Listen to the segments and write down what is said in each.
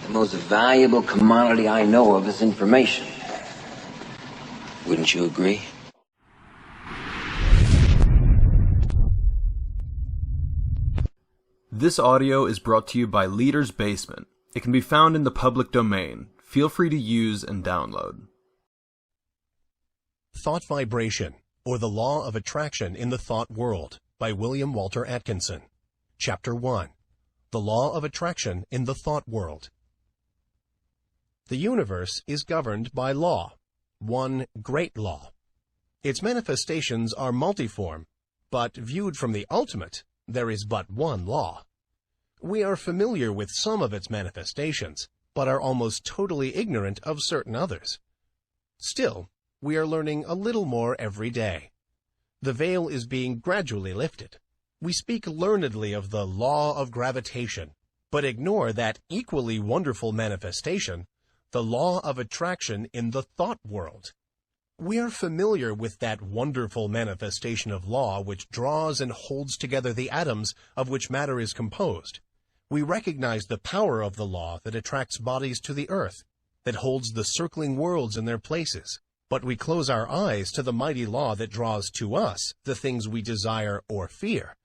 The most valuable commodity I know of is information. Wouldn't you agree? This audio is brought to you by Leader's Basement. It can be found in the public domain. Feel free to use and download. Thought Vibration, or the Law of Attraction in the Thought World, by William Walter Atkinson. Chapter 1. The Law of Attraction in the Thought World. The universe is governed by law, one great law. Its manifestations are multiform, but viewed from the ultimate, there is but one law. We are familiar with some of its manifestations, but are almost totally ignorant of certain others. Still, we are learning a little more every day. The veil is being gradually lifted. We speak learnedly of the law of gravitation, but ignore that equally wonderful manifestation, the law of attraction in the thought world. We are familiar with that wonderful manifestation of law which draws and holds together the atoms of which matter is composed. We recognize the power of the law that attracts bodies to the earth, that holds the circling worlds in their places. But we close our eyes to the mighty law that draws to us the things we desire or fear.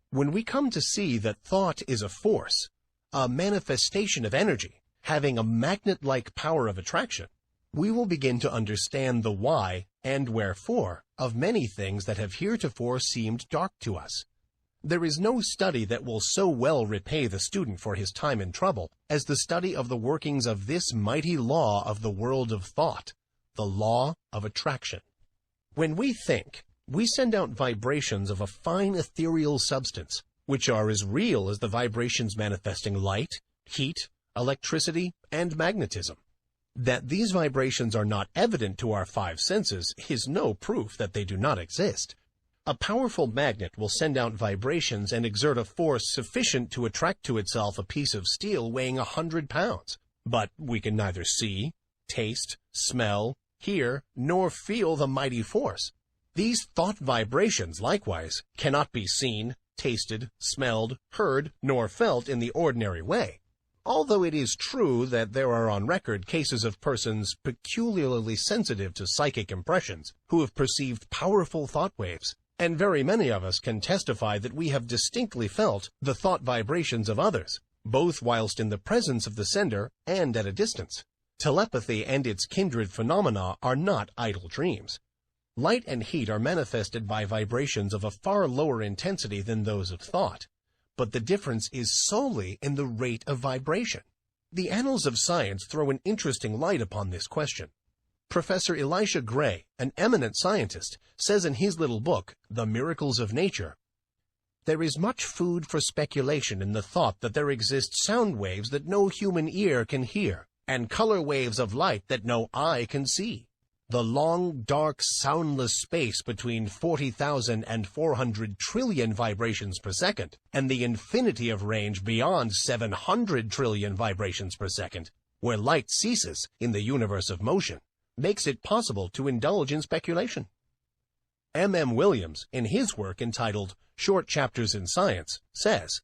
When we come to see that thought is a force, a manifestation of energy, having a magnet-like power of attraction, we will begin to understand the why and wherefore of many things that have heretofore seemed dark to us. There is no study that will so well repay the student for his time and trouble as the study of the workings of this mighty law of the world of thought, the law of attraction. When we think, we send out vibrations of a fine ethereal substance, which are as real as the vibrations manifesting light, heat, electricity, and magnetism. That these vibrations are not evident to our five senses is no proof that they do not exist. A powerful magnet will send out vibrations and exert a force sufficient to attract to itself a piece of steel weighing 100 pounds, but we can neither see, taste, smell, hear, nor feel the mighty force. These thought vibrations, likewise, cannot be seen, tasted, smelled, heard, nor felt in the ordinary way. Although it is true that there are on record cases of persons peculiarly sensitive to psychic impressions who have perceived powerful thought waves, and very many of us can testify that we have distinctly felt the thought vibrations of others, both whilst in the presence of the sender and at a distance. Telepathy and its kindred phenomena are not idle dreams. Light and heat are manifested by vibrations of a far lower intensity than those of thought, but the difference is solely in the rate of vibration. The annals of science throw an interesting light upon this question. Professor Elisha Gray, an eminent scientist, says in his little book, The Miracles of Nature, "There is much food for speculation in the thought that there exist sound waves that no human ear can hear, and color waves of light that no eye can see. The long, dark, soundless space between 40,000 and 400 trillion vibrations per second, and the infinity of range beyond 700 trillion vibrations per second, where light ceases in the universe of motion, makes it possible to indulge in speculation." M. Williams, in his work entitled Short Chapters in Science, says,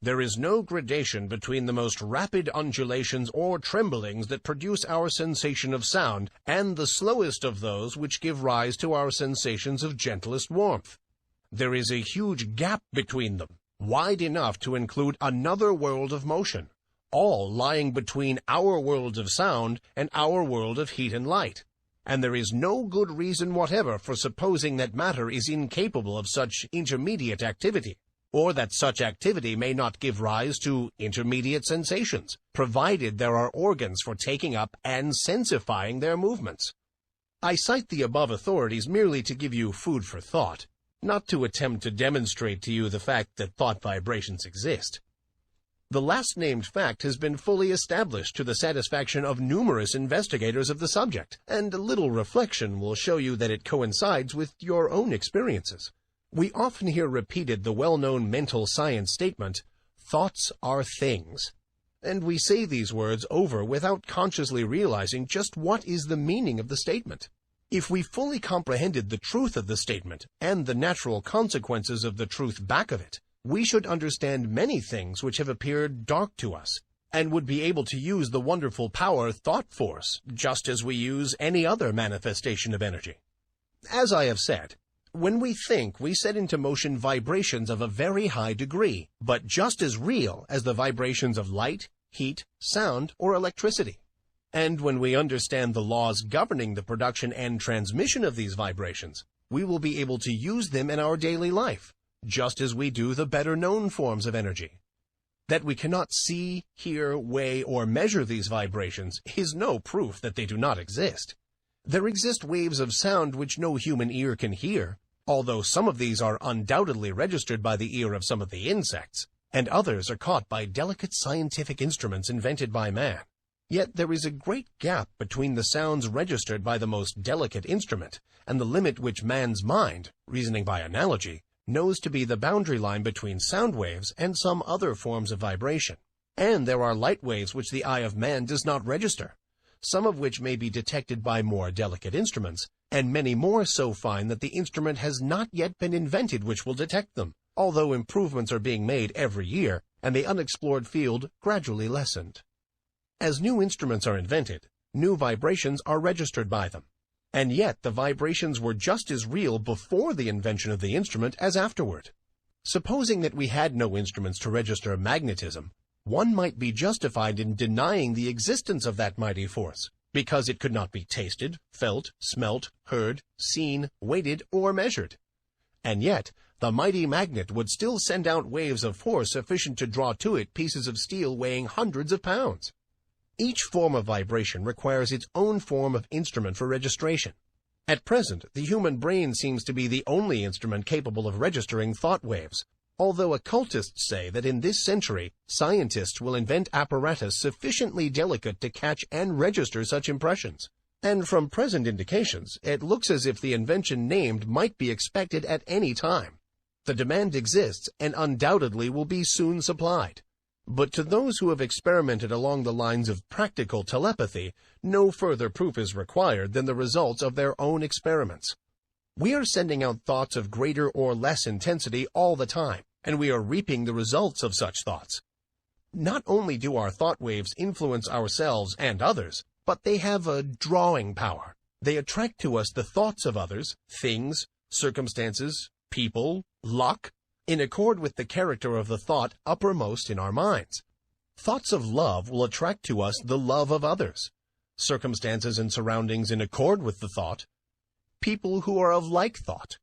"There is no gradation between the most rapid undulations or tremblings that produce our sensation of sound and the slowest of those which give rise to our sensations of gentlest warmth. There is a huge gap between them, wide enough to include another world of motion, all lying between our world of sound and our world of heat and light. And there is no good reason whatever for supposing that matter is incapable of such intermediate activity, or that such activity may not give rise to intermediate sensations, provided there are organs for taking up and sensifying their movements." I cite the above authorities merely to give you food for thought, not to attempt to demonstrate to you the fact that thought vibrations exist. The last named fact has been fully established to the satisfaction of numerous investigators of the subject, and a little reflection will show you that it coincides with your own experiences. We often hear repeated the well-known mental science statement, "Thoughts are things," and we say these words over without consciously realizing just what is the meaning of the statement. If we fully comprehended the truth of the statement and the natural consequences of the truth back of it, we should understand many things which have appeared dark to us, and would be able to use the wonderful power thought force just as we use any other manifestation of energy. As I have said, when we think, we set into motion vibrations of a very high degree, but just as real as the vibrations of light, heat, sound, or electricity. And when we understand the laws governing the production and transmission of these vibrations, we will be able to use them in our daily life, just as we do the better-known forms of energy. That we cannot see, hear, weigh, or measure these vibrations is no proof that they do not exist. There exist waves of sound which no human ear can hear, although some of these are undoubtedly registered by the ear of some of the insects, and others are caught by delicate scientific instruments invented by man. Yet there is a great gap between the sounds registered by the most delicate instrument and the limit which man's mind, reasoning by analogy, knows to be the boundary line between sound waves and some other forms of vibration. And there are light waves which the eye of man does not register, some of which may be detected by more delicate instruments, and many more so fine that the instrument has not yet been invented which will detect them, although improvements are being made every year, and the unexplored field gradually lessened. As new instruments are invented, new vibrations are registered by them, and yet the vibrations were just as real before the invention of the instrument as afterward. Supposing that we had no instruments to register magnetism, one might be justified in denying the existence of that mighty force, because it could not be tasted, felt, smelt, heard, seen, weighted, or measured. And yet, the mighty magnet would still send out waves of force sufficient to draw to it pieces of steel weighing hundreds of pounds. Each form of vibration requires its own form of instrument for registration. At present, the human brain seems to be the only instrument capable of registering thought waves, although occultists say that in this century, scientists will invent apparatus sufficiently delicate to catch and register such impressions. And from present indications, it looks as if the invention named might be expected at any time. The demand exists and undoubtedly will be soon supplied. But to those who have experimented along the lines of practical telepathy, no further proof is required than the results of their own experiments. We are sending out thoughts of greater or less intensity all the time, and we are reaping the results of such thoughts. Not only do our thought waves influence ourselves and others, but they have a drawing power. They attract to us the thoughts of others, things, circumstances, people, luck, in accord with the character of the thought uppermost in our minds. Thoughts of love will attract to us the love of others, circumstances and surroundings in accord with the thought, people who are of like thought.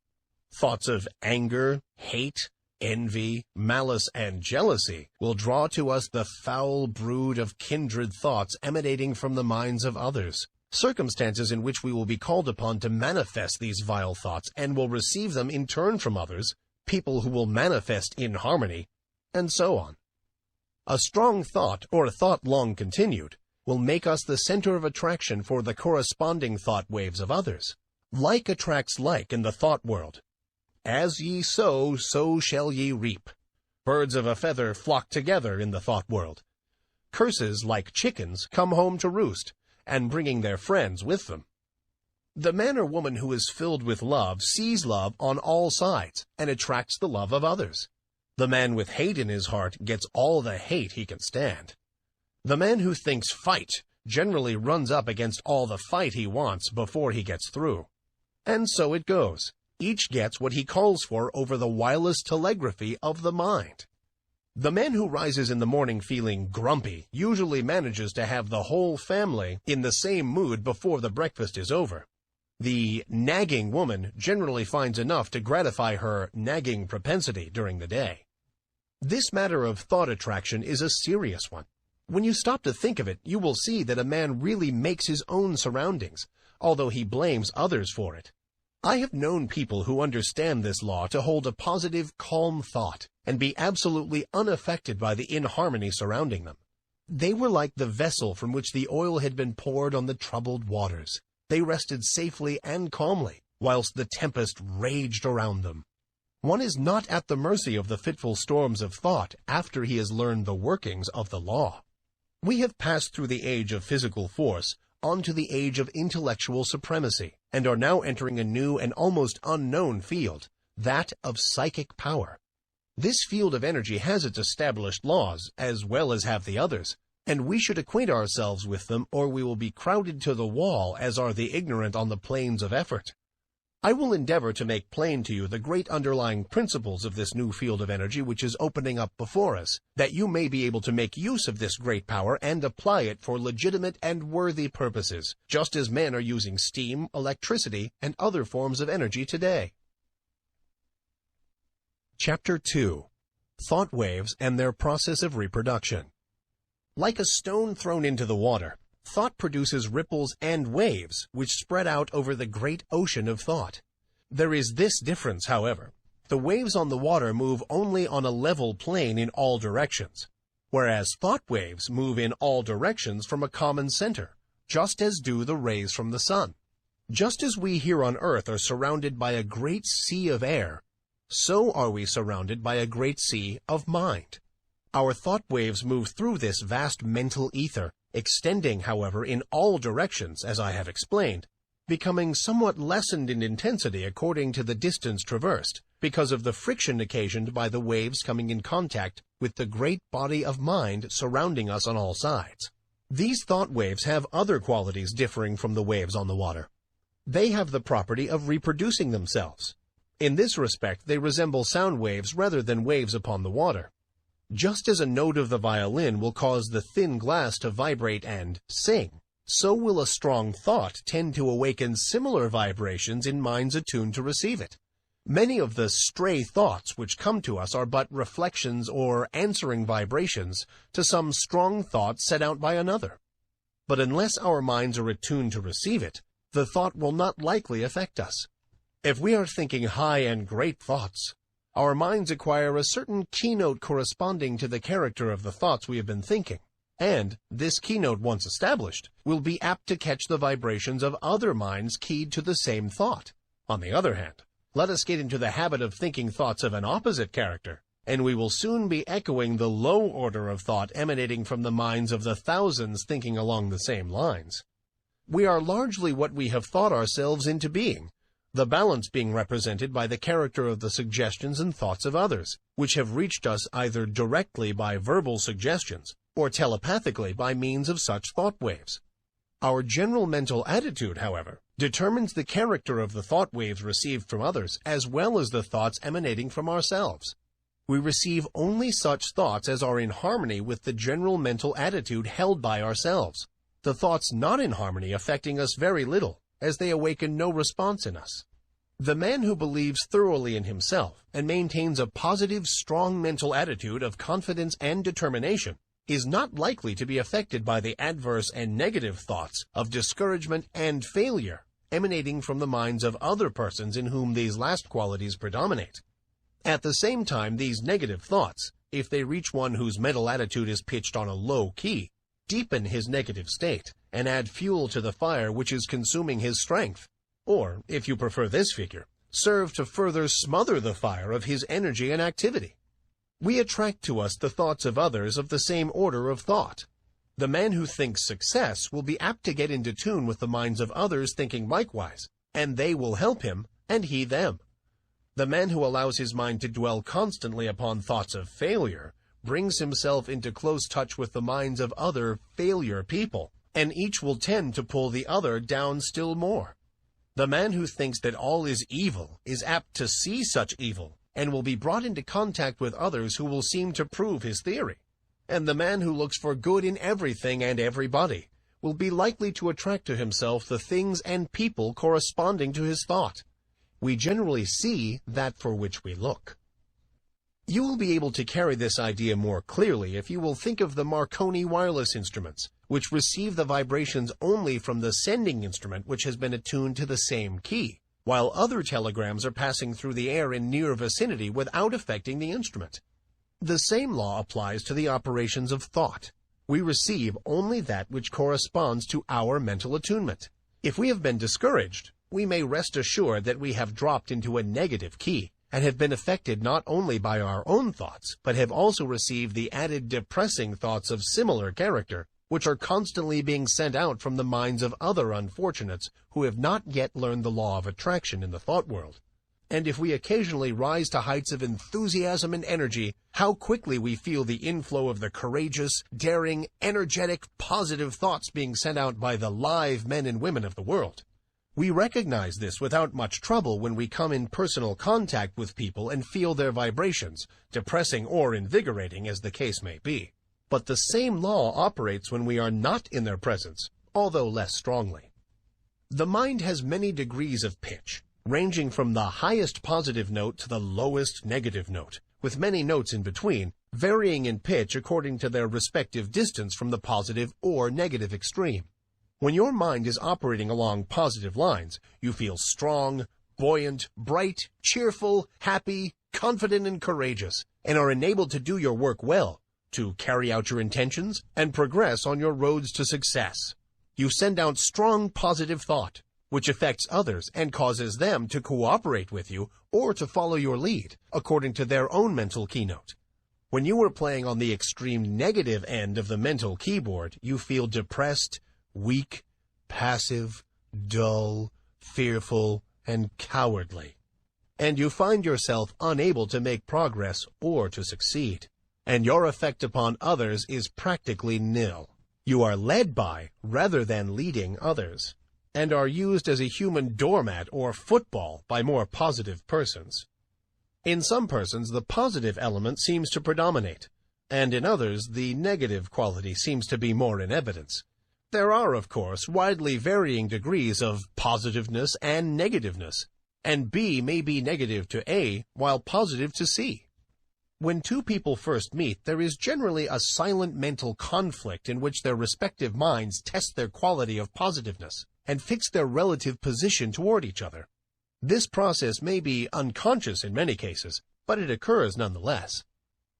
Thoughts of anger, hate, envy, malice, and jealousy will draw to us the foul brood of kindred thoughts emanating from the minds of others, circumstances in which we will be called upon to manifest these vile thoughts and will receive them in turn from others, people who will manifest in harmony, and so on. A strong thought, or a thought long continued, will make us the center of attraction for the corresponding thought waves of others. Like attracts like in the thought world. As ye sow, so shall ye reap. Birds of a feather flock together in the thought world. Curses, like chickens, come home to roost, and bringing their friends with them. The man or woman who is filled with love sees love on all sides and attracts the love of others. The man with hate in his heart gets all the hate he can stand. The man who thinks fight generally runs up against all the fight he wants before he gets through. And so it goes. Each gets what he calls for over the wireless telegraphy of the mind. The man who rises in the morning feeling grumpy usually manages to have the whole family in the same mood before the breakfast is over. The nagging woman generally finds enough to gratify her nagging propensity during the day. This matter of thought attraction is a serious one. When you stop to think of it, you will see that a man really makes his own surroundings, although he blames others for it. I have known people who understand this law to hold a positive, calm thought and be absolutely unaffected by the inharmony surrounding them. They were like the vessel from which the oil had been poured on the troubled waters. They rested safely and calmly, whilst the tempest raged around them. One is not at the mercy of the fitful storms of thought after he has learned the workings of the law. We have passed through the age of physical force onto the age of intellectual supremacy, and are now entering a new and almost unknown field, that of psychic power. This field of energy has its established laws, as well as have the others, and we should acquaint ourselves with them, or we will be crowded to the wall, as are the ignorant on the plains of effort. I will endeavor to make plain to you the great underlying principles of this new field of energy which is opening up before us, that you may be able to make use of this great power and apply it for legitimate and worthy purposes, just as men are using steam, electricity, and other forms of energy today. Chapter 2. Thought Waves and Their Process of Reproduction. Like a stone thrown into the water, thought produces ripples and waves which spread out over the great ocean of thought. There is this difference, however. The waves on the water move only on a level plane in all directions, whereas thought waves move in all directions from a common center, just as do the rays from the sun. Just as we here on earth are surrounded by a great sea of air, so are we surrounded by a great sea of mind. Our thought waves move through this vast mental ether, extending, however, in all directions, as I have explained, becoming somewhat lessened in intensity according to the distance traversed, because of the friction occasioned by the waves coming in contact with the great body of mind surrounding us on all sides. These thought waves have other qualities differing from the waves on the water. They have the property of reproducing themselves. In this respect, they resemble sound waves rather than waves upon the water. Just as a note of the violin will cause the thin glass to vibrate and sing, so will a strong thought tend to awaken similar vibrations in minds attuned to receive it. Many of the stray thoughts which come to us are but reflections or answering vibrations to some strong thought set out by another. But unless our minds are attuned to receive it, the thought will not likely affect us. If we are thinking high and great thoughts, our minds acquire a certain keynote corresponding to the character of the thoughts we have been thinking, and, this keynote once established, will be apt to catch the vibrations of other minds keyed to the same thought. On the other hand, let us get into the habit of thinking thoughts of an opposite character, and we will soon be echoing the low order of thought emanating from the minds of the thousands thinking along the same lines. We are largely what we have thought ourselves into being, the balance being represented by the character of the suggestions and thoughts of others, which have reached us either directly by verbal suggestions or telepathically by means of such thought waves. Our general mental attitude, however, determines the character of the thought waves received from others as well as the thoughts emanating from ourselves. We receive only such thoughts as are in harmony with the general mental attitude held by ourselves, the thoughts not in harmony affecting us very little, as they awaken no response in us. The man who believes thoroughly in himself and maintains a positive, strong mental attitude of confidence and determination is not likely to be affected by the adverse and negative thoughts of discouragement and failure emanating from the minds of other persons in whom these last qualities predominate. At the same time, these negative thoughts, if they reach one whose mental attitude is pitched on a low key, deepen his negative state and add fuel to the fire which is consuming his strength, or, if you prefer this figure, serve to further smother the fire of his energy and activity. We attract to us the thoughts of others of the same order of thought. The man who thinks success will be apt to get into tune with the minds of others thinking likewise, and they will help him, and he them. The man who allows his mind to dwell constantly upon thoughts of failure brings himself into close touch with the minds of other failure people, and each will tend to pull the other down still more. The man who thinks that all is evil is apt to see such evil, and will be brought into contact with others who will seem to prove his theory. And the man who looks for good in everything and everybody will be likely to attract to himself the things and people corresponding to his thought. We generally see that for which we look. You will be able to carry this idea more clearly if you will think of the Marconi wireless instruments, which receive the vibrations only from the sending instrument which has been attuned to the same key, while other telegrams are passing through the air in near vicinity without affecting the instrument. The same law applies to the operations of thought. We receive only that which corresponds to our mental attunement. If we have been discouraged, we may rest assured that we have dropped into a negative key, and have been affected not only by our own thoughts, but have also received the added depressing thoughts of similar character, which are constantly being sent out from the minds of other unfortunates who have not yet learned the law of attraction in the thought world. And if we occasionally rise to heights of enthusiasm and energy, how quickly we feel the inflow of the courageous, daring, energetic, positive thoughts being sent out by the live men and women of the world. We recognize this without much trouble when we come in personal contact with people and feel their vibrations, depressing or invigorating as the case may be. But the same law operates when we are not in their presence, although less strongly. The mind has many degrees of pitch, ranging from the highest positive note to the lowest negative note, with many notes in between, varying in pitch according to their respective distance from the positive or negative extreme. When your mind is operating along positive lines, you feel strong, buoyant, bright, cheerful, happy, confident, and courageous, and are enabled to do your work well, to carry out your intentions, and progress on your roads to success. You send out strong positive thought, which affects others and causes them to cooperate with you or to follow your lead, according to their own mental keynote. When you are playing on the extreme negative end of the mental keyboard, you feel depressed, weak, passive, dull, fearful, and cowardly. And you find yourself unable to make progress or to succeed. And your effect upon others is practically nil. You are led by, rather than leading others, and are used as a human doormat or football by more positive persons. In some persons, the positive element seems to predominate, and in others, the negative quality seems to be more in evidence. There are, of course, widely varying degrees of positiveness and negativeness, and B may be negative to A while positive to C. When two people first meet, there is generally a silent mental conflict in which their respective minds test their quality of positiveness and fix their relative position toward each other. This process may be unconscious in many cases, but it occurs nonetheless.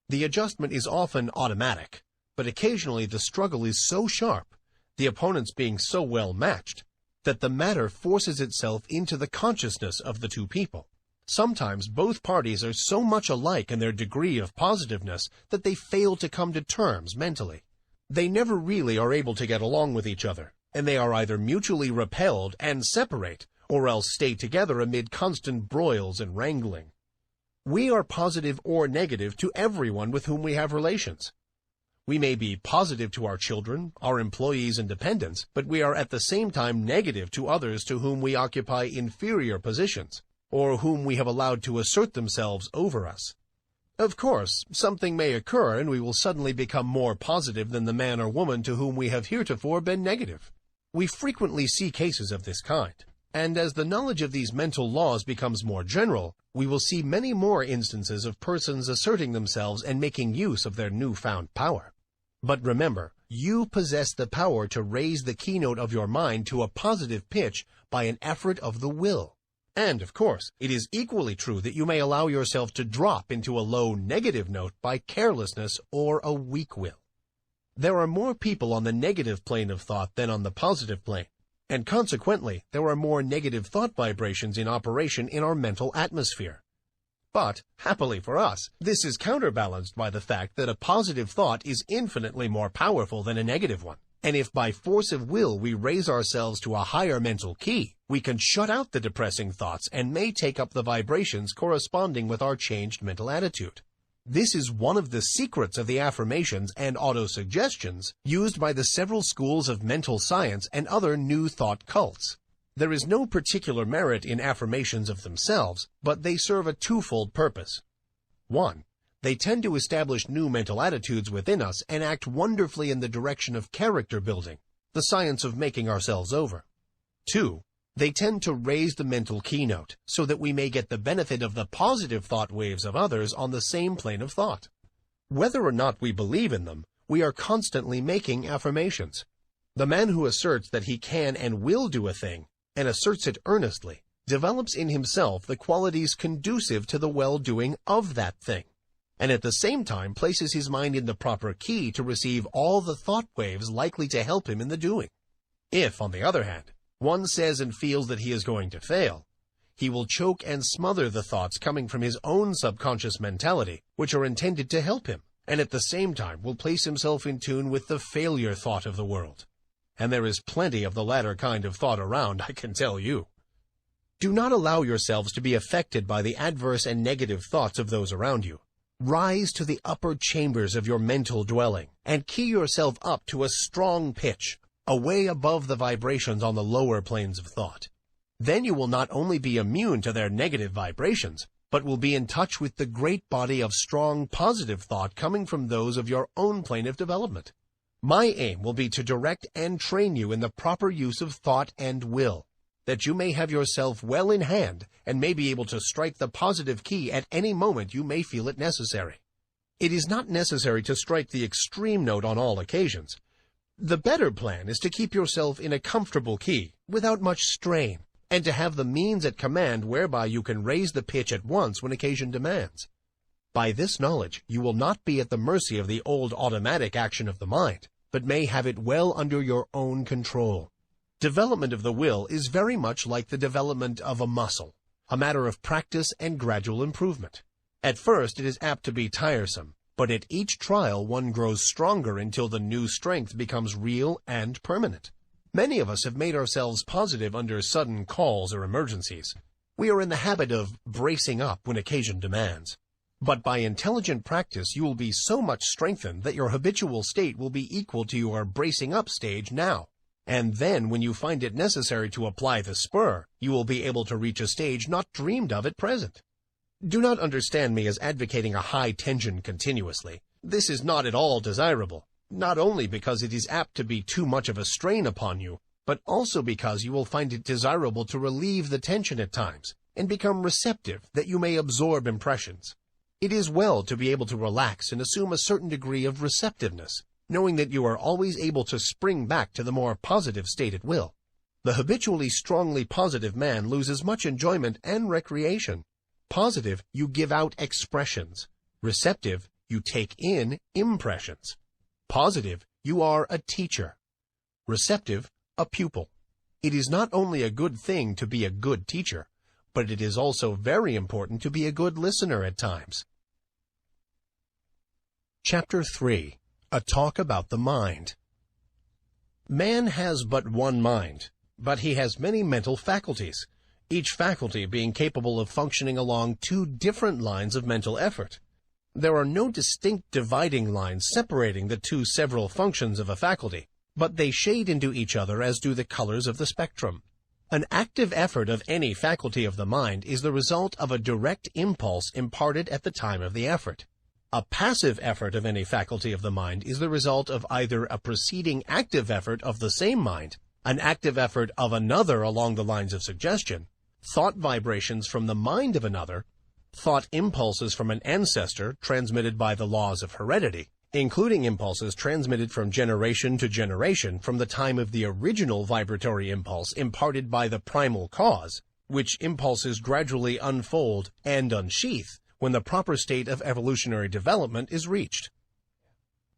The adjustment is often automatic, but occasionally the struggle is so sharp, the opponents being so well matched, that the matter forces itself into the consciousness of the two people. Sometimes both parties are so much alike in their degree of positiveness that they fail to come to terms mentally. They never really are able to get along with each other, and they are either mutually repelled and separate, or else stay together amid constant broils and wrangling. We are positive or negative to everyone with whom we have relations. We may be positive to our children, our employees and dependents, but we are at the same time negative to others to whom we occupy inferior positions, or whom we have allowed to assert themselves over us. Of course, something may occur and we will suddenly become more positive than the man or woman to whom we have heretofore been negative. We frequently see cases of this kind, and as the knowledge of these mental laws becomes more general, we will see many more instances of persons asserting themselves and making use of their newfound power. But remember, you possess the power to raise the keynote of your mind to a positive pitch by an effort of the will. And, of course, it is equally true that you may allow yourself to drop into a low negative note by carelessness or a weak will. There are more people on the negative plane of thought than on the positive plane, and consequently, there are more negative thought vibrations in operation in our mental atmosphere. But, happily for us, this is counterbalanced by the fact that a positive thought is infinitely more powerful than a negative one. And if by force of will we raise ourselves to a higher mental key, we can shut out the depressing thoughts and may take up the vibrations corresponding with our changed mental attitude. This is one of the secrets of the affirmations and autosuggestions used by the several schools of mental science and other new thought cults. There is no particular merit in affirmations of themselves, but they serve a twofold purpose. 1. They tend to establish new mental attitudes within us and act wonderfully in the direction of character building, the science of making ourselves over. 2. They tend to raise the mental keynote so that we may get the benefit of the positive thought waves of others on the same plane of thought. Whether or not we believe in them, we are constantly making affirmations. The man who asserts that he can and will do a thing, and asserts it earnestly, develops in himself the qualities conducive to the well-doing of that thing, and at the same time places his mind in the proper key to receive all the thought waves likely to help him in the doing. If, on the other hand, one says and feels that he is going to fail, he will choke and smother the thoughts coming from his own subconscious mentality, which are intended to help him, and at the same time will place himself in tune with the failure thought of the world. And there is plenty of the latter kind of thought around, I can tell you. Do not allow yourselves to be affected by the adverse and negative thoughts of those around you. Rise to the upper chambers of your mental dwelling and key yourself up to a strong pitch, away above the vibrations on the lower planes of thought. Then you will not only be immune to their negative vibrations, but will be in touch with the great body of strong positive thought coming from those of your own plane of development. My aim will be to direct and train you in the proper use of thought and will, that you may have yourself well in hand and may be able to strike the positive key at any moment you may feel it necessary. It is not necessary to strike the extreme note on all occasions. The better plan is to keep yourself in a comfortable key, without much strain, and to have the means at command whereby you can raise the pitch at once when occasion demands. By this knowledge, you will not be at the mercy of the old automatic action of the mind, but may have it well under your own control. Development of the will is very much like the development of a muscle, a matter of practice and gradual improvement. At first it is apt to be tiresome, but at each trial one grows stronger until the new strength becomes real and permanent. Many of us have made ourselves positive under sudden calls or emergencies. We are in the habit of bracing up when occasion demands. But by intelligent practice you will be so much strengthened that your habitual state will be equal to your bracing up stage now. And then, when you find it necessary to apply the spur, you will be able to reach a stage not dreamed of at present. Do not understand me as advocating a high tension continuously. This is not at all desirable, not only because it is apt to be too much of a strain upon you, but also because you will find it desirable to relieve the tension at times, and become receptive that you may absorb impressions. It is well to be able to relax and assume a certain degree of receptiveness, knowing that you are always able to spring back to the more positive state at will. The habitually strongly positive man loses much enjoyment and recreation. Positive, you give out expressions. Receptive, you take in impressions. Positive, you are a teacher. Receptive, a pupil. It is not only a good thing to be a good teacher, but it is also very important to be a good listener at times. Chapter 3. A talk about the mind. Man has but one mind, but he has many mental faculties, each faculty being capable of functioning along two different lines of mental effort. There are no distinct dividing lines separating the two several functions of a faculty, but they shade into each other as do the colors of the spectrum. An active effort of any faculty of the mind is the result of a direct impulse imparted at the time of the effort. A passive effort of any faculty of the mind is the result of either a preceding active effort of the same mind, an active effort of another along the lines of suggestion, thought vibrations from the mind of another, thought impulses from an ancestor transmitted by the laws of heredity, including impulses transmitted from generation to generation from the time of the original vibratory impulse imparted by the primal cause, which impulses gradually unfold and unsheath when the proper state of evolutionary development is reached.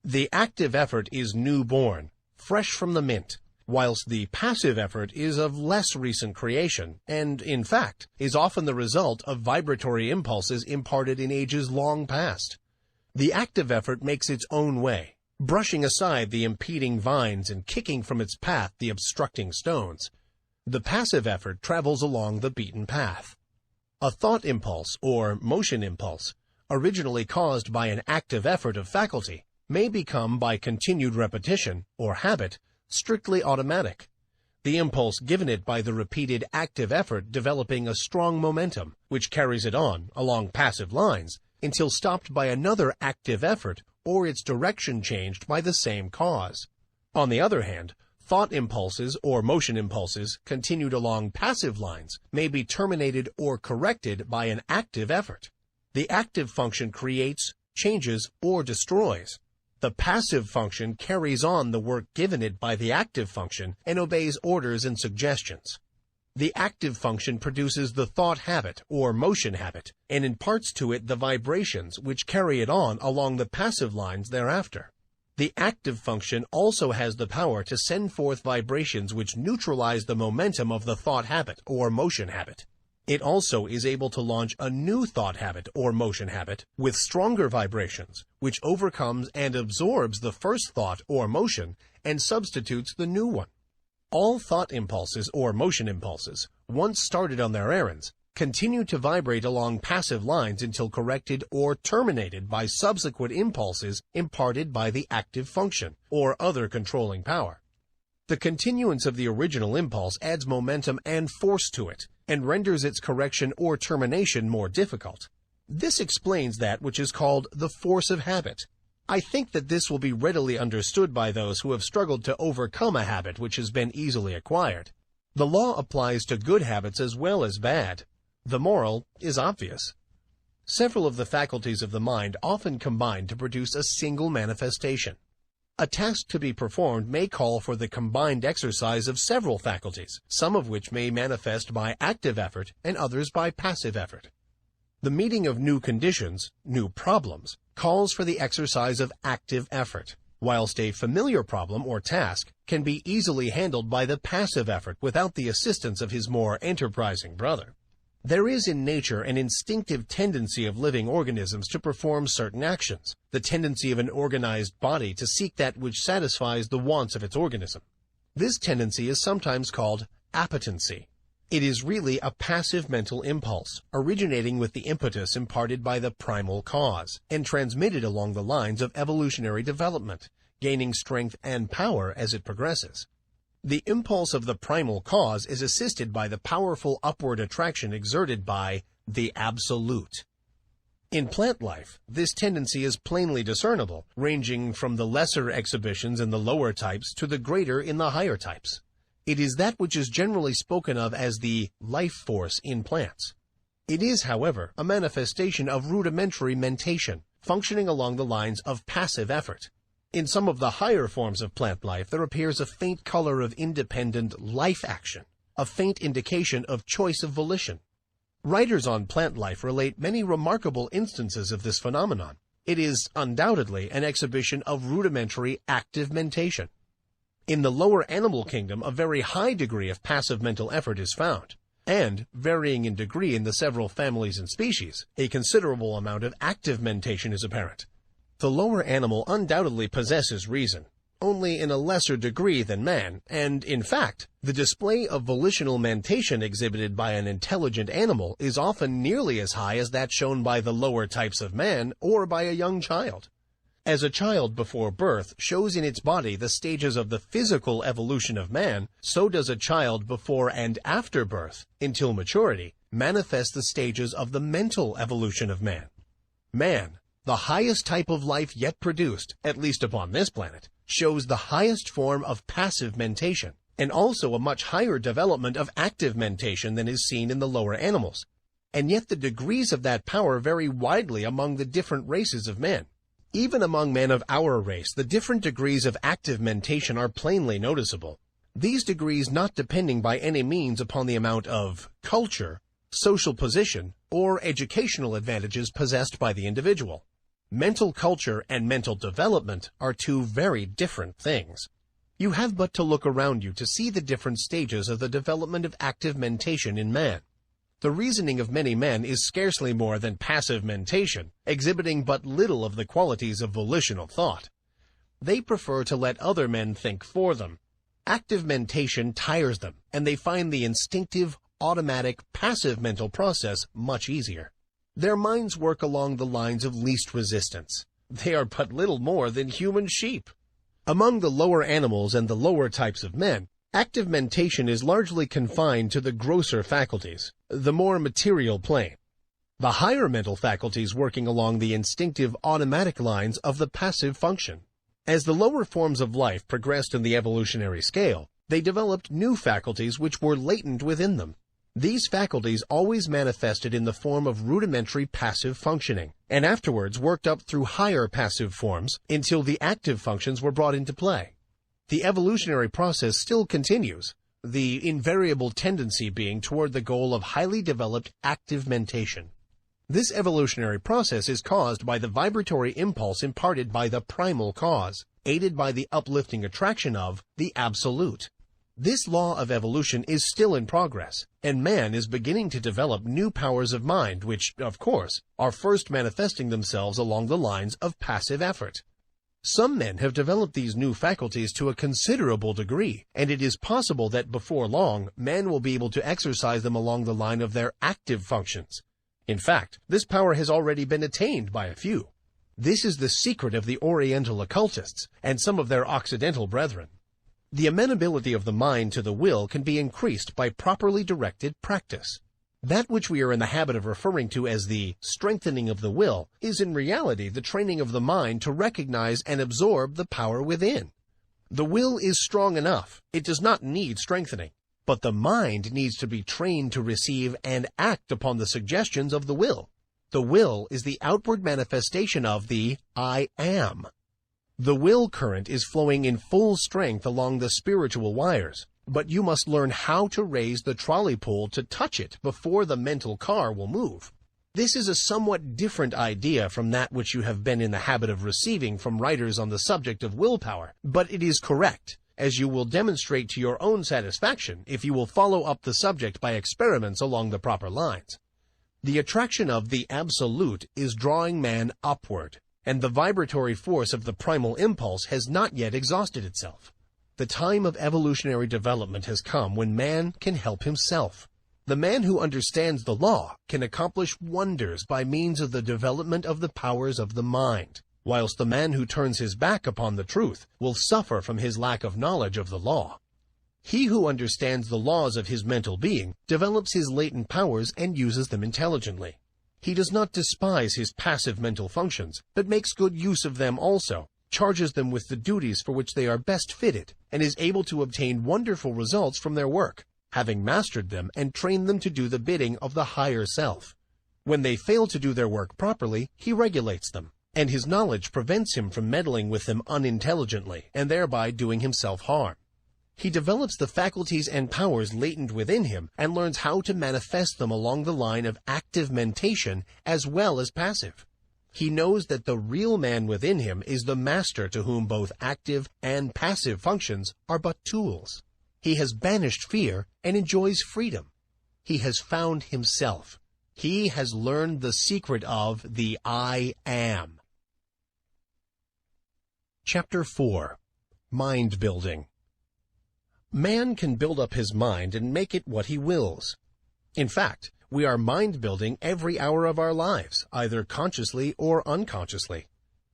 The active effort is newborn, fresh from the mint, whilst the passive effort is of less recent creation, and, in fact, is often the result of vibratory impulses imparted in ages long past. The active effort makes its own way, brushing aside the impeding vines and kicking from its path the obstructing stones. The passive effort travels along the beaten path. A thought impulse, or motion impulse, originally caused by an active effort of faculty, may become, by continued repetition, or habit, strictly automatic, the impulse given it by the repeated active effort developing a strong momentum, which carries it on, along passive lines, until stopped by another active effort, or its direction changed by the same cause. On the other hand, thought impulses or motion impulses continued along passive lines may be terminated or corrected by an active effort. The active function creates, changes, or destroys. The passive function carries on the work given it by the active function and obeys orders and suggestions. The active function produces the thought habit or motion habit and imparts to it the vibrations which carry it on along the passive lines thereafter. The active function also has the power to send forth vibrations which neutralize the momentum of the thought habit or motion habit. It also is able to launch a new thought habit or motion habit with stronger vibrations, which overcomes and absorbs the first thought or motion and substitutes the new one. All thought impulses or motion impulses, once started on their errands, continue to vibrate along passive lines until corrected or terminated by subsequent impulses imparted by the active function or other controlling power. The continuance of the original impulse adds momentum and force to it and renders its correction or termination more difficult. This explains that which is called the force of habit. I think that this will be readily understood by those who have struggled to overcome a habit which has been easily acquired. The law applies to good habits as well as bad. The moral is obvious. Several of the faculties of the mind often combine to produce a single manifestation. A task to be performed may call for the combined exercise of several faculties, some of which may manifest by active effort and others by passive effort. The meeting of new conditions, new problems, calls for the exercise of active effort, whilst a familiar problem or task can be easily handled by the passive effort without the assistance of his more enterprising brother. There is in nature an instinctive tendency of living organisms to perform certain actions, the tendency of an organized body to seek that which satisfies the wants of its organism. This tendency is sometimes called appetency. It is really a passive mental impulse, originating with the impetus imparted by the primal cause, and transmitted along the lines of evolutionary development, gaining strength and power as it progresses. The impulse of the primal cause is assisted by the powerful upward attraction exerted by the absolute. In plant life, this tendency is plainly discernible, ranging from the lesser exhibitions in the lower types to the greater in the higher types. It is that which is generally spoken of as the life force in plants. It is, however, a manifestation of rudimentary mentation, functioning along the lines of passive effort. In some of the higher forms of plant life, there appears a faint color of independent life action, a faint indication of choice of volition. Writers on plant life relate many remarkable instances of this phenomenon. It is undoubtedly an exhibition of rudimentary active mentation. In the lower animal kingdom, a very high degree of passive mental effort is found, and, varying in degree in the several families and species, a considerable amount of active mentation is apparent. The lower animal undoubtedly possesses reason, only in a lesser degree than man, and, in fact, the display of volitional mentation exhibited by an intelligent animal is often nearly as high as that shown by the lower types of man or by a young child. As a child before birth shows in its body the stages of the physical evolution of man, so does a child before and after birth, until maturity, manifest the stages of the mental evolution of man. Man, the highest type of life yet produced, at least upon this planet, shows the highest form of passive mentation, and also a much higher development of active mentation than is seen in the lower animals. And yet the degrees of that power vary widely among the different races of men. Even among men of our race, the different degrees of active mentation are plainly noticeable. These degrees not depending by any means upon the amount of culture, social position, or educational advantages possessed by the individual. Mental culture and mental development are two very different things. You have but to look around you to see the different stages of the development of active mentation in man. The reasoning of many men is scarcely more than passive mentation, exhibiting but little of the qualities of volitional thought. They prefer to let other men think for them. Active mentation tires them, and they find the instinctive, automatic, passive mental process much easier. Their minds work along the lines of least resistance. They are but little more than human sheep. Among the lower animals and the lower types of men, active mentation is largely confined to the grosser faculties, the more material plane. The higher mental faculties working along the instinctive automatic lines of the passive function. As the lower forms of life progressed in the evolutionary scale, they developed new faculties which were latent within them. These faculties always manifested in the form of rudimentary passive functioning, and afterwards worked up through higher passive forms until the active functions were brought into play. The evolutionary process still continues, the invariable tendency being toward the goal of highly developed active mentation. This evolutionary process is caused by the vibratory impulse imparted by the primal cause, aided by the uplifting attraction of the absolute. This law of evolution is still in progress, and man is beginning to develop new powers of mind which, of course, are first manifesting themselves along the lines of passive effort. Some men have developed these new faculties to a considerable degree, and it is possible that before long, men will be able to exercise them along the line of their active functions. In fact, this power has already been attained by a few. This is the secret of the Oriental occultists and some of their Occidental brethren. The amenability of the mind to the will can be increased by properly directed practice. That which we are in the habit of referring to as the strengthening of the will is in reality the training of the mind to recognize and absorb the power within. The will is strong enough. It does not need strengthening. But the mind needs to be trained to receive and act upon the suggestions of the will. The will is the outward manifestation of the I am. The will current is flowing in full strength along the spiritual wires. But you must learn how to raise the trolley pole to touch it before the mental car will move. This is a somewhat different idea from that which you have been in the habit of receiving from writers on the subject of willpower, but it is correct, as you will demonstrate to your own satisfaction if you will follow up the subject by experiments along the proper lines. The attraction of the Absolute is drawing man upward, and the vibratory force of the primal impulse has not yet exhausted itself. The time of evolutionary development has come when man can help himself. The man who understands the law can accomplish wonders by means of the development of the powers of the mind, whilst the man who turns his back upon the truth will suffer from his lack of knowledge of the law. He who understands the laws of his mental being develops his latent powers and uses them intelligently. He does not despise his passive mental functions, but makes good use of them also, charges them with the duties for which they are best fitted, and is able to obtain wonderful results from their work, having mastered them and trained them to do the bidding of the higher self. When they fail to do their work properly, he regulates them, and his knowledge prevents him from meddling with them unintelligently, and thereby doing himself harm. He develops the faculties and powers latent within him and learns how to manifest them along the line of active mentation as well as passive. He knows that the real man within him is the master to whom both active and passive functions are but tools. He has banished fear and enjoys freedom. He has found himself. He has learned the secret of the I am. Chapter 4. Mind Building. Man can build up his mind and make it what he wills. In fact, we are mind-building every hour of our lives, either consciously or unconsciously.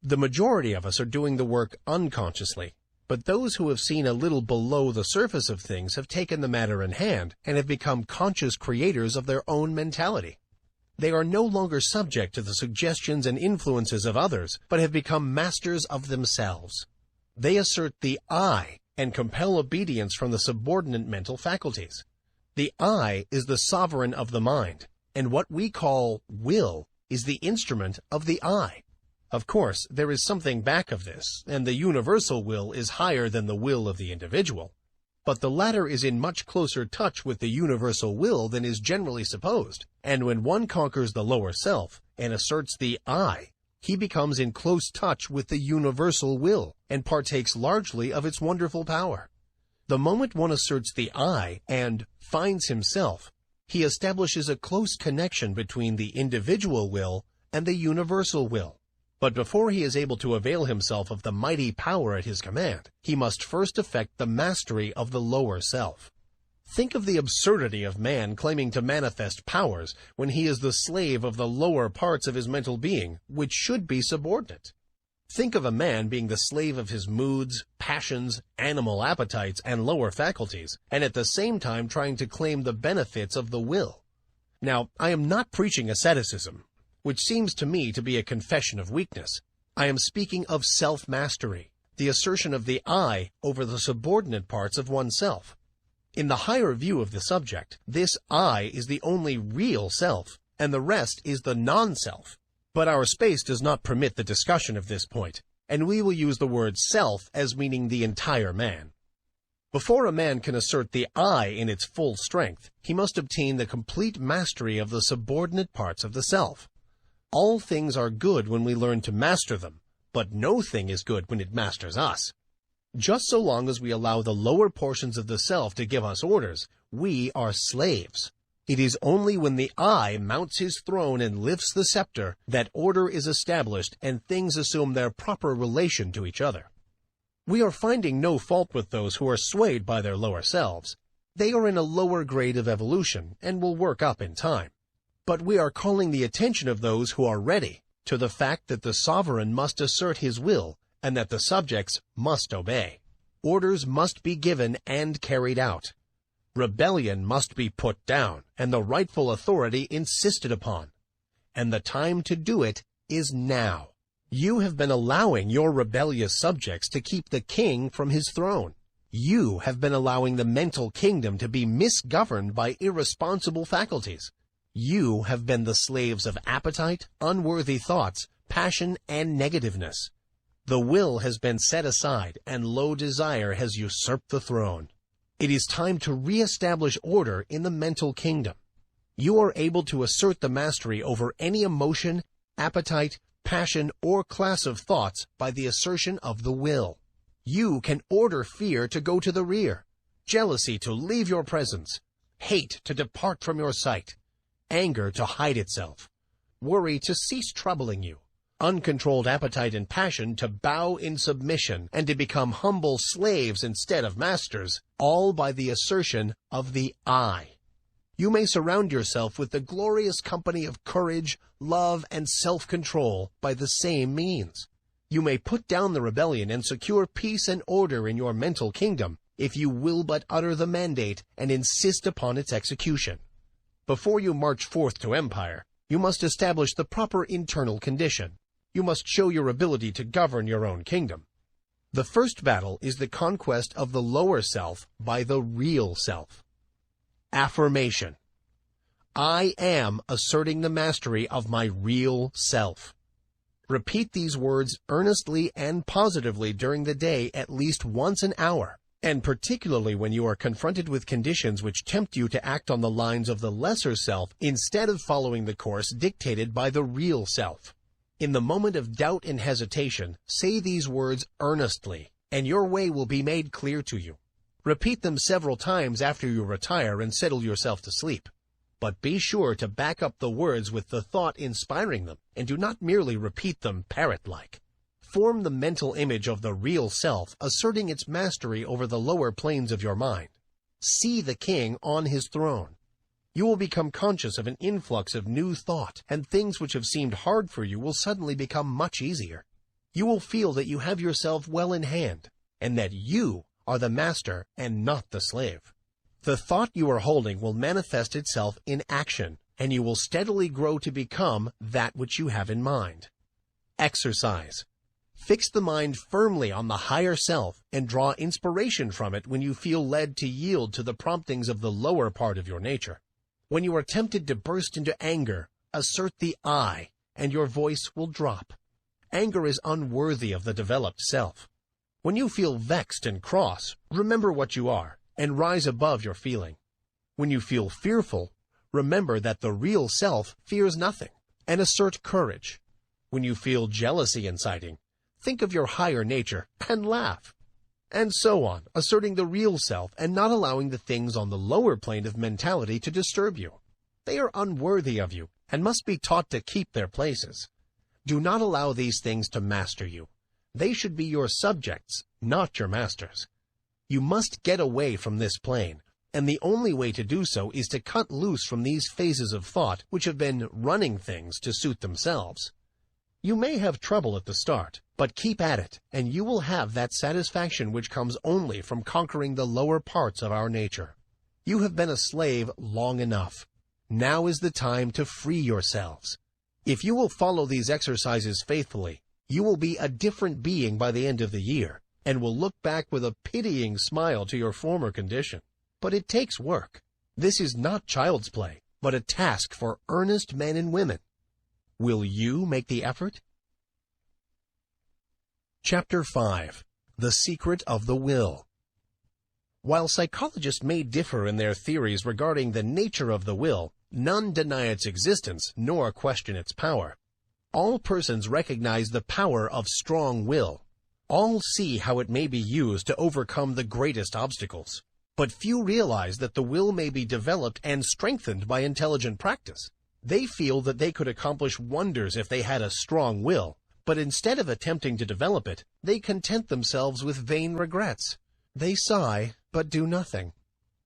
The majority of us are doing the work unconsciously, but those who have seen a little below the surface of things have taken the matter in hand and have become conscious creators of their own mentality. They are no longer subject to the suggestions and influences of others, but have become masters of themselves. They assert the I and compel obedience from the subordinate mental faculties. The I is the sovereign of the mind, and what we call will is the instrument of the I. Of course, there is something back of this, and the universal will is higher than the will of the individual. But the latter is in much closer touch with the universal will than is generally supposed, and when one conquers the lower self and asserts the I, he becomes in close touch with the universal will and partakes largely of its wonderful power. The moment one asserts the I and finds himself, he establishes a close connection between the individual will and the universal will. But before he is able to avail himself of the mighty power at his command, he must first effect the mastery of the lower self. Think of the absurdity of man claiming to manifest powers when he is the slave of the lower parts of his mental being, which should be subordinate. Think of a man being the slave of his moods, passions, animal appetites, and lower faculties, and at the same time trying to claim the benefits of the will. Now, I am not preaching asceticism, which seems to me to be a confession of weakness. I am speaking of self-mastery, the assertion of the I over the subordinate parts of oneself. In the higher view of the subject, this I is the only real self, and the rest is the non-self. But our space does not permit the discussion of this point, and we will use the word self as meaning the entire man. Before a man can assert the I in its full strength, he must obtain the complete mastery of the subordinate parts of the self. All things are good when we learn to master them, but no thing is good when it masters us. Just so long as we allow the lower portions of the self to give us orders, we are slaves. It is only when the I mounts his throne and lifts the scepter that order is established and things assume their proper relation to each other. We are finding no fault with those who are swayed by their lower selves. They are in a lower grade of evolution and will work up in time. But we are calling the attention of those who are ready to the fact that the sovereign must assert his will and that the subjects must obey. Orders must be given and carried out. Rebellion must be put down and the rightful authority insisted upon. And the time to do it is now. You have been allowing your rebellious subjects to keep the king from his throne. You have been allowing the mental kingdom to be misgoverned by irresponsible faculties. You have been the slaves of appetite, unworthy thoughts, passion, and negativeness. The will has been set aside, and low desire has usurped the throne. It is time to re-establish order in the mental kingdom. You are able to assert the mastery over any emotion, appetite, passion, or class of thoughts by the assertion of the will. You can order fear to go to the rear, jealousy to leave your presence, hate to depart from your sight, anger to hide itself, worry to cease troubling you, uncontrolled appetite and passion to bow in submission and to become humble slaves instead of masters, all by the assertion of the I. You may surround yourself with the glorious company of courage, love, and self-control by the same means. You may put down the rebellion and secure peace and order in your mental kingdom if you will but utter the mandate and insist upon its execution. Before you march forth to empire, you must establish the proper internal condition. You must show your ability to govern your own kingdom. The first battle is the conquest of the lower self by the real self. Affirmation. I am asserting the mastery of my real self. Repeat these words earnestly and positively during the day at least once an hour, and particularly when you are confronted with conditions which tempt you to act on the lines of the lesser self instead of following the course dictated by the real self. In the moment of doubt and hesitation, say these words earnestly, and your way will be made clear to you. Repeat them several times after you retire and settle yourself to sleep. But be sure to back up the words with the thought inspiring them, and do not merely repeat them parrot-like. Form the mental image of the real self asserting its mastery over the lower planes of your mind. See the king on his throne. You will become conscious of an influx of new thought, and things which have seemed hard for you will suddenly become much easier. You will feel that you have yourself well in hand, and that you are the master and not the slave. The thought you are holding will manifest itself in action, and you will steadily grow to become that which you have in mind. Exercise. Fix the mind firmly on the higher self and draw inspiration from it when you feel led to yield to the promptings of the lower part of your nature. When you are tempted to burst into anger, assert the I, and your voice will drop. Anger is unworthy of the developed self. When you feel vexed and cross, remember what you are, and rise above your feeling. When you feel fearful, remember that the real self fears nothing, and assert courage. When you feel jealousy inciting, think of your higher nature and laugh. And so on, asserting the real self and not allowing the things on the lower plane of mentality to disturb you. They are unworthy of you and must be taught to keep their places. Do not allow these things to master you. They should be your subjects, not your masters. You must get away from this plane, and the only way to do so is to cut loose from these phases of thought which have been running things to suit themselves. You may have trouble at the start, but keep at it, and you will have that satisfaction which comes only from conquering the lower parts of our nature. You have been a slave long enough. Now is the time to free yourselves. If you will follow these exercises faithfully, you will be a different being by the end of the year, and will look back with a pitying smile to your former condition. But it takes work. This is not child's play, but a task for earnest men and women. Will you make the effort? Chapter 5. The Secret of the Will. While psychologists may differ in their theories regarding the nature of the will, none deny its existence nor question its power. All persons recognize the power of strong will. All see how it may be used to overcome the greatest obstacles. But few realize that the will may be developed and strengthened by intelligent practice. They feel that they could accomplish wonders if they had a strong will, but instead of attempting to develop it, they content themselves with vain regrets. They sigh, but do nothing.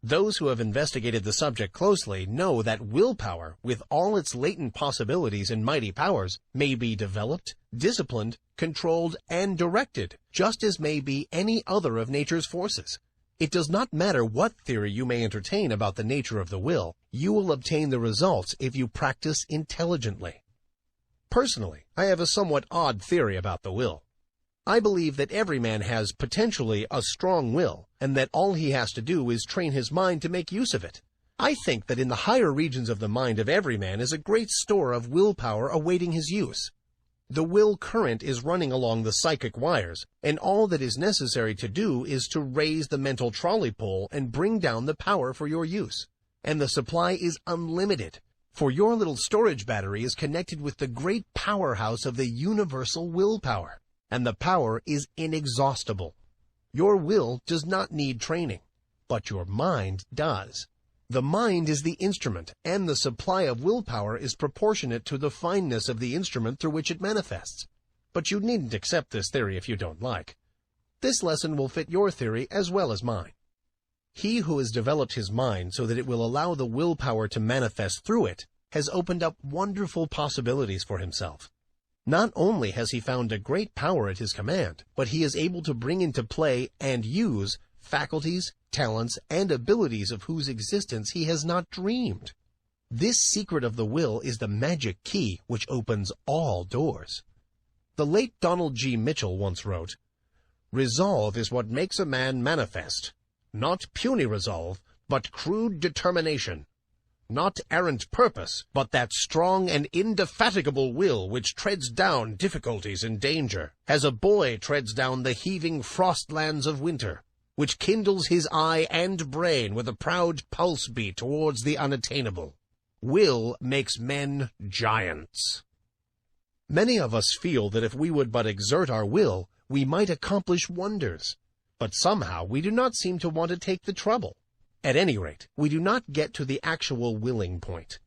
Those who have investigated the subject closely know that willpower, with all its latent possibilities and mighty powers, may be developed, disciplined, controlled, and directed, just as may be any other of nature's forces. It does not matter what theory you may entertain about the nature of the will, you will obtain the results if you practice intelligently. Personally, I have a somewhat odd theory about the will. I believe that every man has potentially a strong will, and that all he has to do is train his mind to make use of it. I think that in the higher regions of the mind of every man is a great store of willpower awaiting his use. The will current is running along the psychic wires, and all that is necessary to do is to raise the mental trolley pole and bring down the power for your use. And the supply is unlimited, for your little storage battery is connected with the great powerhouse of the universal willpower, and the power is inexhaustible. Your will does not need training, but your mind does. The mind is the instrument, and the supply of willpower is proportionate to the fineness of the instrument through which it manifests. But you needn't accept this theory if you don't like. This lesson will fit your theory as well as mine. He who has developed his mind so that it will allow the willpower to manifest through it has opened up wonderful possibilities for himself. Not only has he found a great power at his command, but he is able to bring into play and use faculties, talents, and abilities of whose existence he has not dreamed. This secret of the will is the magic key which opens all doors. The late Donald G. Mitchell once wrote, "Resolve is what makes a man manifest. Not puny resolve, but crude determination. Not errant purpose, but that strong and indefatigable will which treads down difficulties and danger, as a boy treads down the heaving frostlands of winter, which kindles his eye and brain with a proud pulse beat towards the unattainable. Will makes men giants." Many of us feel that if we would but exert our will, we might accomplish wonders. But somehow we do not seem to want to take the trouble. At any rate, we do not get to the actual willing point.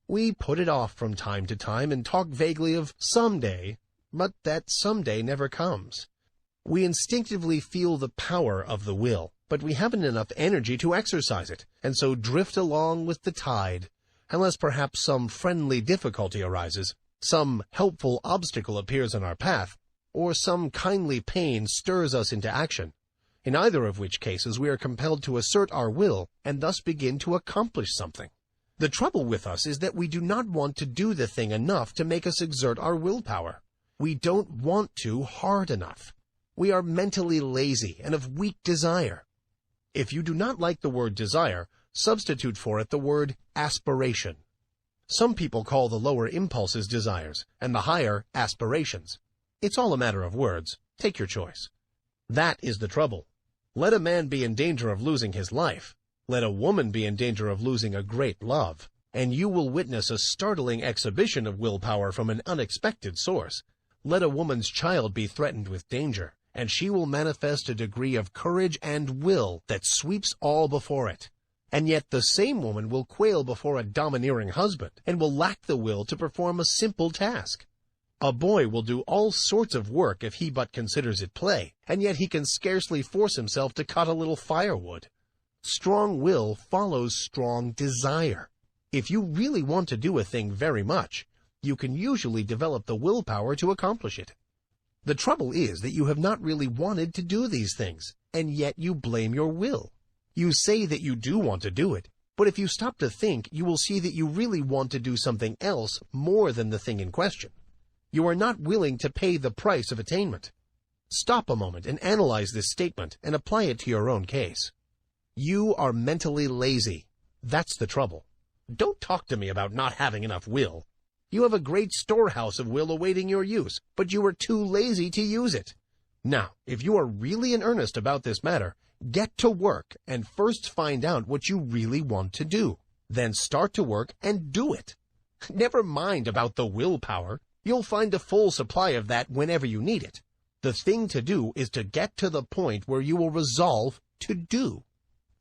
We put it off from time to time and talk vaguely of someday, but that someday never comes. We instinctively feel the power of the will, but we haven't enough energy to exercise it, and so drift along with the tide, unless perhaps some friendly difficulty arises, some helpful obstacle appears in our path, or some kindly pain stirs us into action, in either of which cases we are compelled to assert our will and thus begin to accomplish something. The trouble with us is that we do not want to do the thing enough to make us exert our willpower. We don't want to hard enough. We are mentally lazy and of weak desire. If you do not like the word desire, substitute for it the word aspiration. Some people call the lower impulses desires, and the higher aspirations. It's all a matter of words. Take your choice. That is the trouble. Let a man be in danger of losing his life. Let a woman be in danger of losing a great love, and you will witness a startling exhibition of willpower from an unexpected source. Let a woman's child be threatened with danger, and she will manifest a degree of courage and will that sweeps all before it. And yet the same woman will quail before a domineering husband, and will lack the will to perform a simple task. A boy will do all sorts of work if he but considers it play, and yet he can scarcely force himself to cut a little firewood. Strong will follows strong desire. If you really want to do a thing very much, you can usually develop the willpower to accomplish it. The trouble is that you have not really wanted to do these things, and yet you blame your will. You say that you do want to do it, but if you stop to think, you will see that you really want to do something else more than the thing in question. You are not willing to pay the price of attainment. Stop a moment and analyze this statement and apply it to your own case. You are mentally lazy. That's the trouble. Don't talk to me about not having enough will. You have a great storehouse of will awaiting your use, but you are too lazy to use it. Now, if you are really in earnest about this matter, get to work and first find out what you really want to do. Then start to work and do it. Never mind about the willpower. You'll find a full supply of that whenever you need it. The thing to do is to get to the point where you will resolve to do.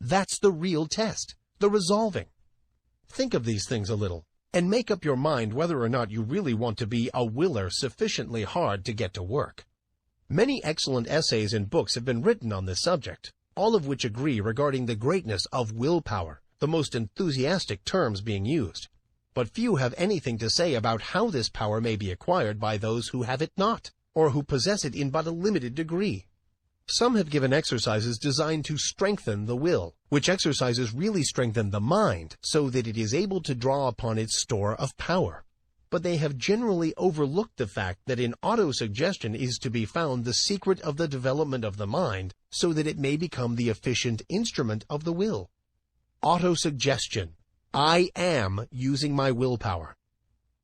That's the real test, the resolving. Think of these things a little, and make up your mind whether or not you really want to be a willer sufficiently hard to get to work. Many excellent essays and books have been written on this subject, all of which agree regarding the greatness of willpower, the most enthusiastic terms being used. But few have anything to say about how this power may be acquired by those who have it not, or who possess it in but a limited degree. Some have given exercises designed to strengthen the will, which exercises really strengthen the mind so that it is able to draw upon its store of power. But they have generally overlooked the fact that in autosuggestion is to be found the secret of the development of the mind so that it may become the efficient instrument of the will. Autosuggestion. I am using my willpower.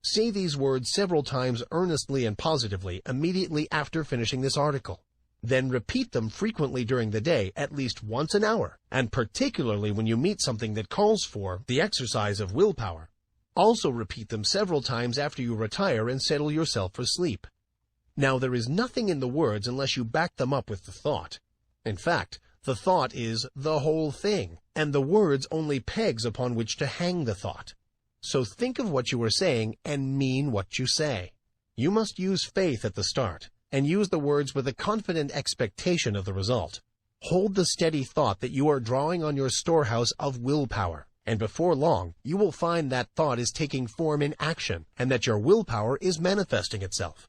Say these words several times earnestly and positively immediately after finishing this article. Then repeat them frequently during the day, at least once an hour, and particularly when you meet something that calls for the exercise of willpower. Also repeat them several times after you retire and settle yourself for sleep. Now, there is nothing in the words unless you back them up with the thought. In fact, the thought is the whole thing, and the words only pegs upon which to hang the thought. So think of what you are saying and mean what you say. You must use faith at the start, and use the words with a confident expectation of the result. Hold the steady thought that you are drawing on your storehouse of willpower, and before long you will find that thought is taking form in action, and that your willpower is manifesting itself.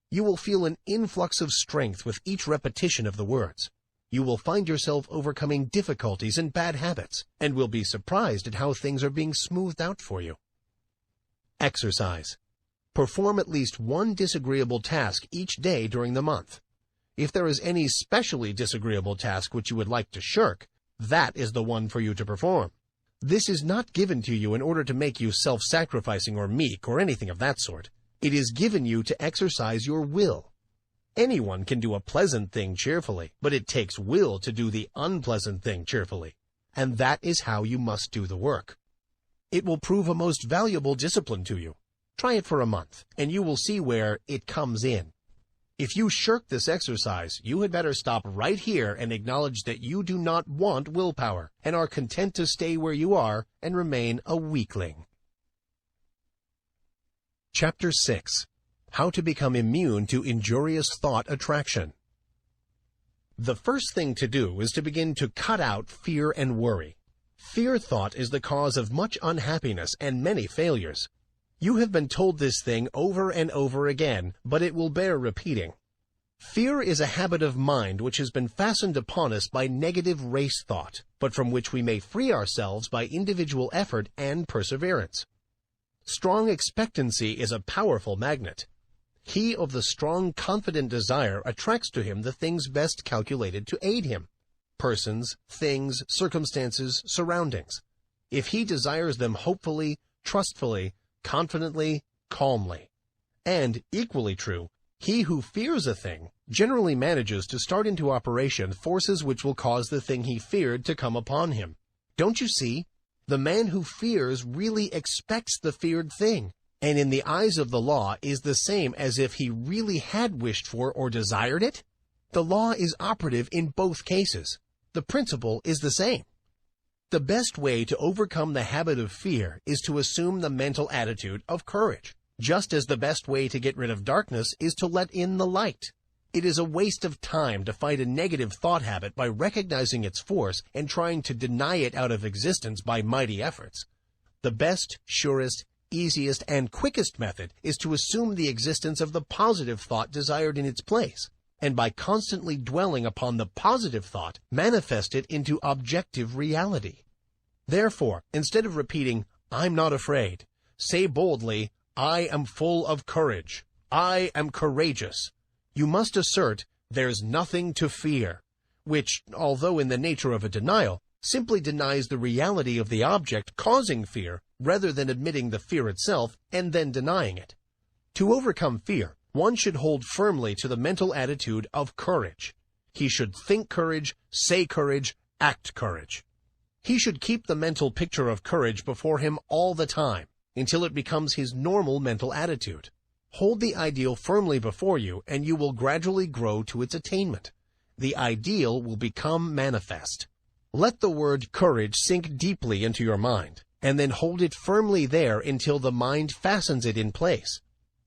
You will feel an influx of strength with each repetition of the words. You will find yourself overcoming difficulties and bad habits, and will be surprised at how things are being smoothed out for you. Exercise. Perform at least one disagreeable task each day during the month. If there is any specially disagreeable task which you would like to shirk, that is the one for you to perform. This is not given to you in order to make you self-sacrificing or meek or anything of that sort. It is given you to exercise your will. Anyone can do a pleasant thing cheerfully, but it takes will to do the unpleasant thing cheerfully. And that is how you must do the work. It will prove a most valuable discipline to you. Try it for a month, and you will see where it comes in. If you shirk this exercise, you had better stop right here and acknowledge that you do not want willpower, and are content to stay where you are and remain a weakling. Chapter 6. How to become immune to injurious thought attraction. The first thing to do is to begin to cut out fear and worry. Fear thought is the cause of much unhappiness and many failures. You have been told this thing over and over again, but it will bear repeating. Fear is a habit of mind which has been fastened upon us by negative race thought, but from which we may free ourselves by individual effort and perseverance. Strong expectancy is a powerful magnet. He of the strong, confident desire attracts to him the things best calculated to aid him: persons, things, circumstances, surroundings. If he desires them hopefully, trustfully, confidently, calmly. And, equally true, he who fears a thing generally manages to start into operation forces which will cause the thing he feared to come upon him. Don't you see? The man who fears really expects the feared thing, and in the eyes of the law is the same as if he really had wished for or desired it. The law is operative in both cases. The principle is the same. The best way to overcome the habit of fear is to assume the mental attitude of courage, just as the best way to get rid of darkness is to let in the light. It is a waste of time to fight a negative thought habit by recognizing its force and trying to deny it out of existence by mighty efforts. The best, surest, easiest, and quickest method is to assume the existence of the positive thought desired in its place, and by constantly dwelling upon the positive thought, manifest it into objective reality. Therefore, instead of repeating, "I'm not afraid," say boldly, "I am full of courage. I am courageous." You must assert, "There's nothing to fear," which, although in the nature of a denial, simply denies the reality of the object causing fear, rather than admitting the fear itself and then denying it. To overcome fear, one should hold firmly to the mental attitude of courage. He should think courage, say courage, act courage. He should keep the mental picture of courage before him all the time, until it becomes his normal mental attitude. Hold the ideal firmly before you, and you will gradually grow to its attainment. The ideal will become manifest. Let the word courage sink deeply into your mind, and then hold it firmly there until the mind fastens it in place.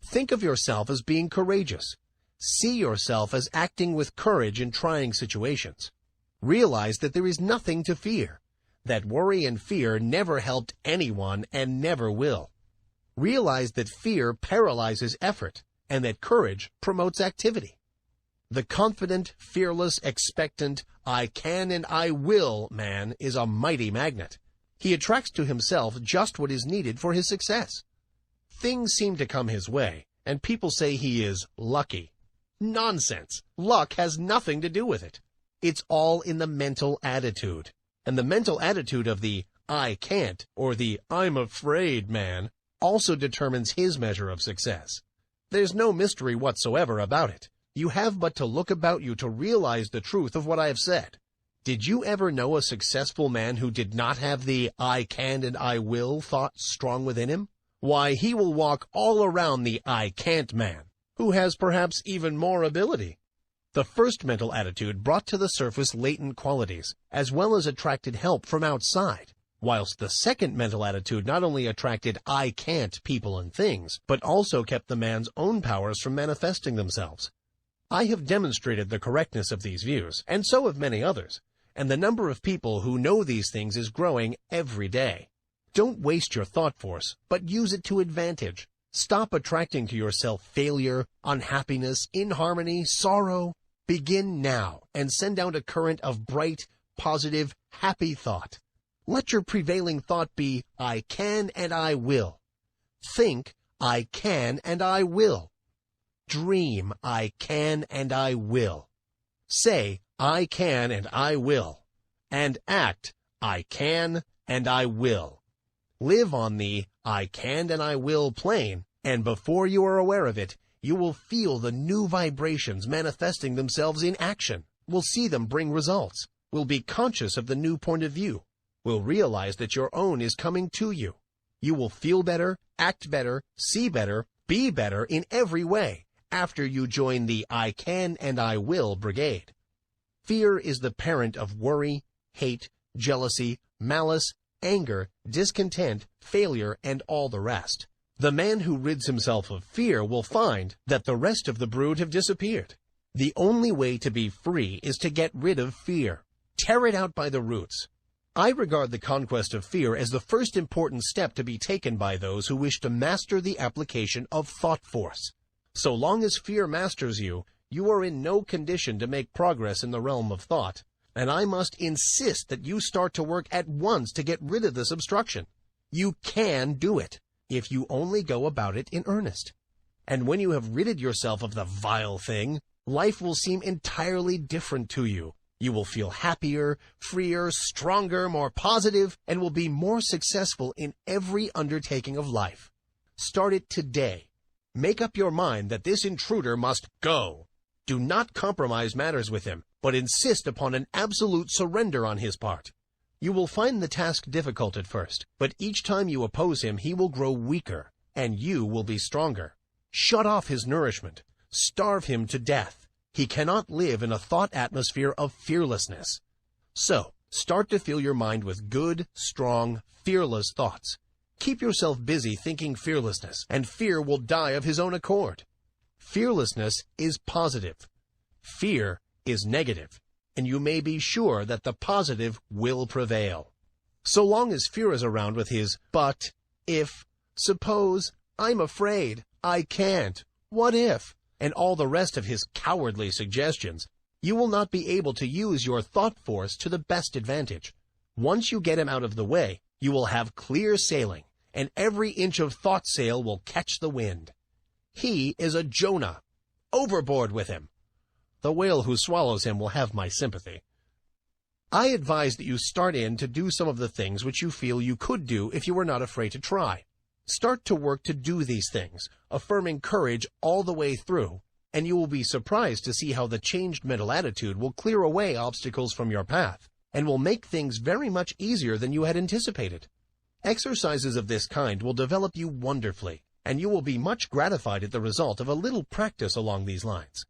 Think of yourself as being courageous. See yourself as acting with courage in trying situations. Realize that there is nothing to fear, that worry and fear never helped anyone and never will. Realize that fear paralyzes effort, and that courage promotes activity. The confident, fearless, expectant, I can and I will man is a mighty magnet. He attracts to himself just what is needed for his success. Things seem to come his way, and people say he is lucky. Nonsense! Luck has nothing to do with it. It's all in the mental attitude. And the mental attitude of the I can't or the I'm afraid man also determines his measure of success. There's no mystery whatsoever about it. You have but to look about you to realize the truth of what I have said. Did you ever know a successful man who did not have the I can and I will thought strong within him? Why, he will walk all around the I can't man, who has perhaps even more ability. The first mental attitude brought to the surface latent qualities, as well as attracted help from outside, whilst the second mental attitude not only attracted I can't people and things, but also kept the man's own powers from manifesting themselves. I have demonstrated the correctness of these views, and so have many others, and the number of people who know these things is growing every day. Don't waste your thought force, but use it to advantage. Stop attracting to yourself failure, unhappiness, inharmony, sorrow. Begin now and send out a current of bright, positive, happy thought. Let your prevailing thought be, I can and I will. Think, I can and I will. Dream, I can and I will. Say, I can and I will. And act, I can and I will. Live on the I can and I will plane, and before you are aware of it, you will feel the new vibrations manifesting themselves in action, will see them bring results, will be conscious of the new point of view, will realize that your own is coming to you. You will feel better, act better, see better, be better in every way after you join the I can and I will brigade. Fear is the parent of worry, hate, jealousy, malice, anger, discontent, failure, and all the rest. The man who rids himself of fear will find that the rest of the brood have disappeared. The only way to be free is to get rid of fear. Tear it out by the roots. I regard the conquest of fear as the first important step to be taken by those who wish to master the application of thought force. So long as fear masters you, you are in no condition to make progress in the realm of thought, and I must insist that you start to work at once to get rid of this obstruction. You can do it, if you only go about it in earnest. And when you have ridded yourself of the vile thing, life will seem entirely different to you. You will feel happier, freer, stronger, more positive, and will be more successful in every undertaking of life. Start it today. Make up your mind that this intruder must go. Do not compromise matters with him, but insist upon an absolute surrender on his part. You will find the task difficult at first, but each time you oppose him, he will grow weaker, and you will be stronger. Shut off his nourishment. Starve him to death. He cannot live in a thought atmosphere of fearlessness. So, start to fill your mind with good, strong, fearless thoughts. Keep yourself busy thinking fearlessness, and fear will die of his own accord. Fearlessness is positive. Fear is negative, and you may be sure that the positive will prevail. So long as fear is around with his but, if, suppose, I'm afraid, I can't, what if, and all the rest of his cowardly suggestions, you will not be able to use your thought force to the best advantage. Once you get him out of the way, you will have clear sailing, and every inch of thought sail will catch the wind. He is a Jonah. Overboard with him. The whale who swallows him will have my sympathy. I advise that you start in to do some of the things which you feel you could do if you were not afraid to try. Start to work to do these things, affirming courage all the way through, and you will be surprised to see how the changed mental attitude will clear away obstacles from your path, and will make things very much easier than you had anticipated. Exercises of this kind will develop you wonderfully, and you will be much gratified at the result of a little practice along these lines.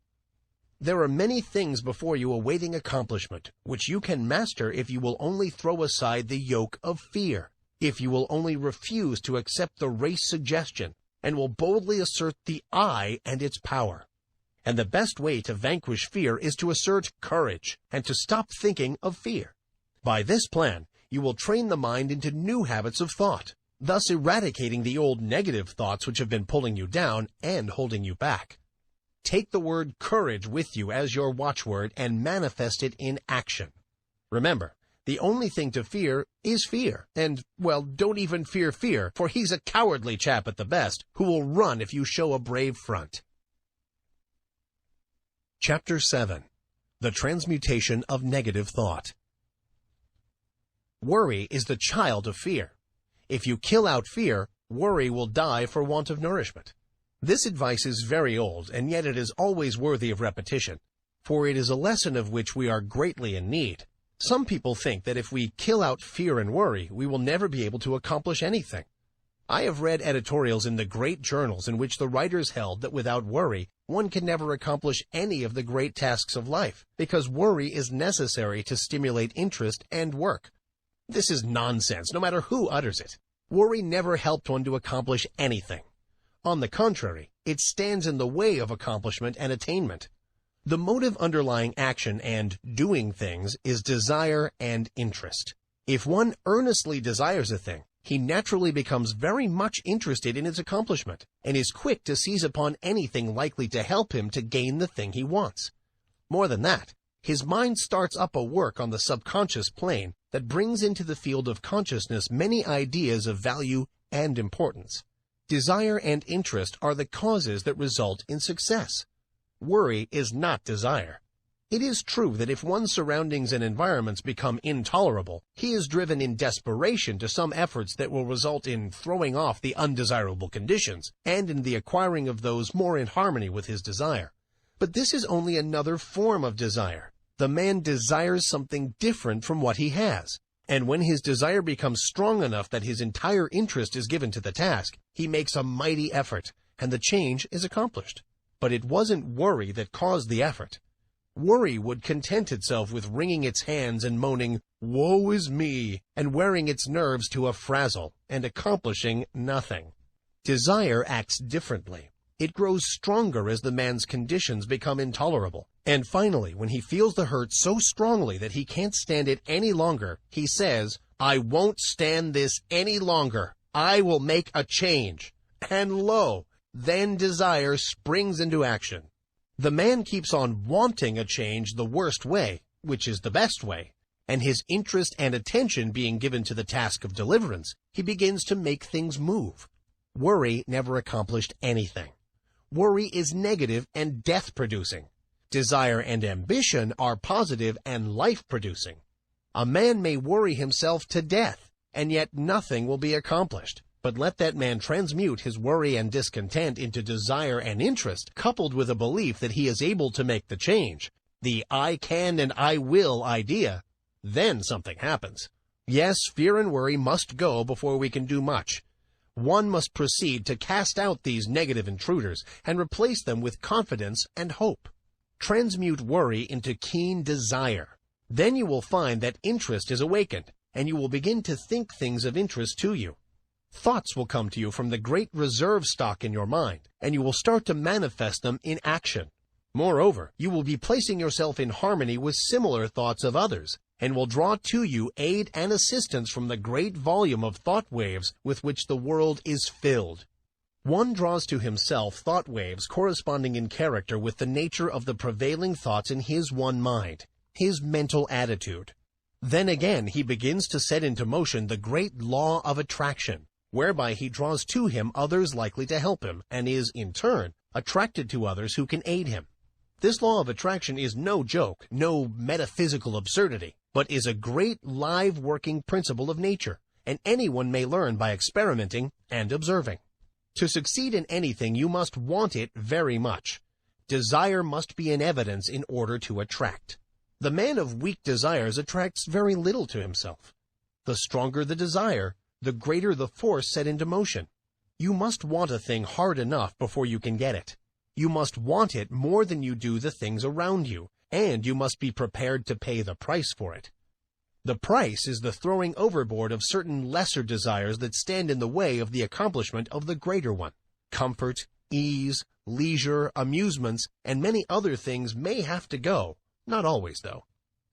There are many things before you awaiting accomplishment, which you can master if you will only throw aside the yoke of fear, if you will only refuse to accept the race suggestion, and will boldly assert the I and its power. And the best way to vanquish fear is to assert courage, and to stop thinking of fear. By this plan, you will train the mind into new habits of thought, thus eradicating the old negative thoughts which have been pulling you down and holding you back. Take the word courage with you as your watchword and manifest it in action. Remember, the only thing to fear is fear. And, well, don't even fear fear, for he's a cowardly chap at the best, who will run if you show a brave front. Chapter 7. The Transmutation of Negative Thought. Worry is the child of fear. If you kill out fear, worry will die for want of nourishment. This advice is very old, and yet it is always worthy of repetition, for it is a lesson of which we are greatly in need. Some people think that if we kill out fear and worry, we will never be able to accomplish anything. I have read editorials in the great journals in which the writers held that without worry, one can never accomplish any of the great tasks of life, because worry is necessary to stimulate interest and work. This is nonsense, no matter who utters it. Worry never helped one to accomplish anything. On the contrary, it stands in the way of accomplishment and attainment. The motive underlying action and doing things is desire and interest. If one earnestly desires a thing, he naturally becomes very much interested in its accomplishment, and is quick to seize upon anything likely to help him to gain the thing he wants. More than that, his mind starts up a work on the subconscious plane that brings into the field of consciousness many ideas of value and importance. Desire and interest are the causes that result in success. Worry is not desire. It is true that if one's surroundings and environments become intolerable, he is driven in desperation to some efforts that will result in throwing off the undesirable conditions and in the acquiring of those more in harmony with his desire. But this is only another form of desire. The man desires something different from what he has. And when his desire becomes strong enough that his entire interest is given to the task, he makes a mighty effort, and the change is accomplished. But it wasn't worry that caused the effort. Worry would content itself with wringing its hands and moaning, "Woe is me," and wearing its nerves to a frazzle, and accomplishing nothing. Desire acts differently. It grows stronger as the man's conditions become intolerable. And finally, when he feels the hurt so strongly that he can't stand it any longer, he says, "I won't stand this any longer. I will make a change." And lo, then desire springs into action. The man keeps on wanting a change the worst way, which is the best way, and his interest and attention being given to the task of deliverance, he begins to make things move. Worry never accomplished anything. Worry is negative and death-producing. Desire and ambition are positive and life-producing. A man may worry himself to death, and yet nothing will be accomplished. But let that man transmute his worry and discontent into desire and interest, coupled with a belief that he is able to make the change, the I can and I will idea, then something happens. Yes, fear and worry must go before we can do much. One must proceed to cast out these negative intruders and replace them with confidence and hope. Transmute worry into keen desire. Then you will find that interest is awakened, and you will begin to think things of interest to you. Thoughts will come to you from the great reserve stock in your mind, and you will start to manifest them in action. Moreover, you will be placing yourself in harmony with similar thoughts of others, and will draw to you aid and assistance from the great volume of thought waves with which the world is filled. One draws to himself thought waves corresponding in character with the nature of the prevailing thoughts in his one mind, his mental attitude. Then again he begins to set into motion the great law of attraction, whereby he draws to him others likely to help him, and is, in turn, attracted to others who can aid him. This law of attraction is no joke, no metaphysical absurdity, but is a great live working principle of nature, and anyone may learn by experimenting and observing. To succeed in anything, you must want it very much. Desire must be in evidence in order to attract. The man of weak desires attracts very little to himself. The stronger the desire, the greater the force set into motion. You must want a thing hard enough before you can get it. You must want it more than you do the things around you, and you must be prepared to pay the price for it. The price is the throwing overboard of certain lesser desires that stand in the way of the accomplishment of the greater one. Comfort, ease, leisure, amusements, and many other things may have to go, not always though.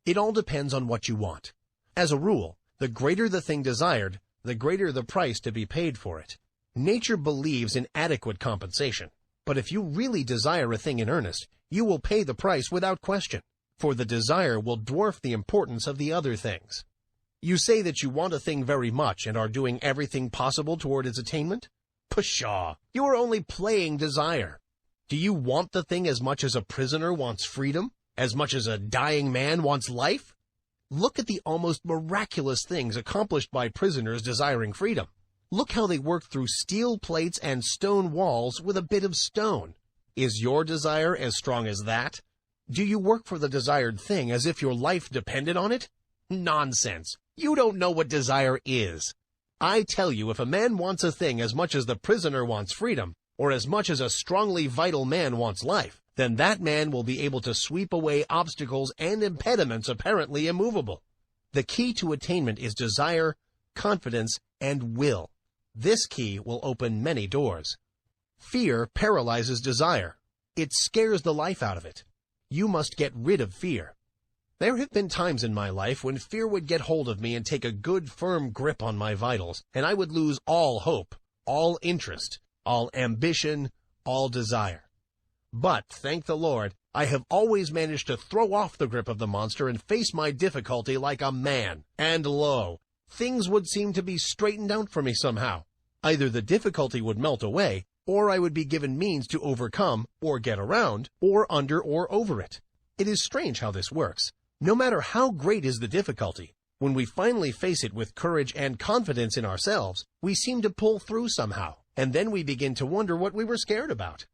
It all depends on what you want. As a rule, the greater the thing desired, the greater the price to be paid for it. Nature believes in adequate compensation, but if you really desire a thing in earnest, you will pay the price without question, for the desire will dwarf the importance of the other things. You say that you want a thing very much and are doing everything possible toward its attainment? Pshaw! You are only playing desire. Do you want the thing as much as a prisoner wants freedom? As much as a dying man wants life? Look at the almost miraculous things accomplished by prisoners desiring freedom. Look how they work through steel plates and stone walls with a bit of stone. Is your desire as strong as that? Do you work for the desired thing as if your life depended on it? Nonsense! You don't know what desire is. I tell you, if a man wants a thing as much as the prisoner wants freedom, or as much as a strongly vital man wants life, then that man will be able to sweep away obstacles and impediments apparently immovable. The key to attainment is desire, confidence, and will. This key will open many doors. Fear paralyzes desire. It scares the life out of it. You must get rid of fear. There have been times in my life when fear would get hold of me and take a good firm grip on my vitals, and I would lose all hope, all interest, all ambition, all desire. But, thank the Lord, I have always managed to throw off the grip of the monster and face my difficulty like a man. And lo, things would seem to be straightened out for me somehow. Either the difficulty would melt away, or I would be given means to overcome, or get around, or under or over it. It is strange how this works. No matter how great is the difficulty, when we finally face it with courage and confidence in ourselves, we seem to pull through somehow, and then we begin to wonder what we were scared about.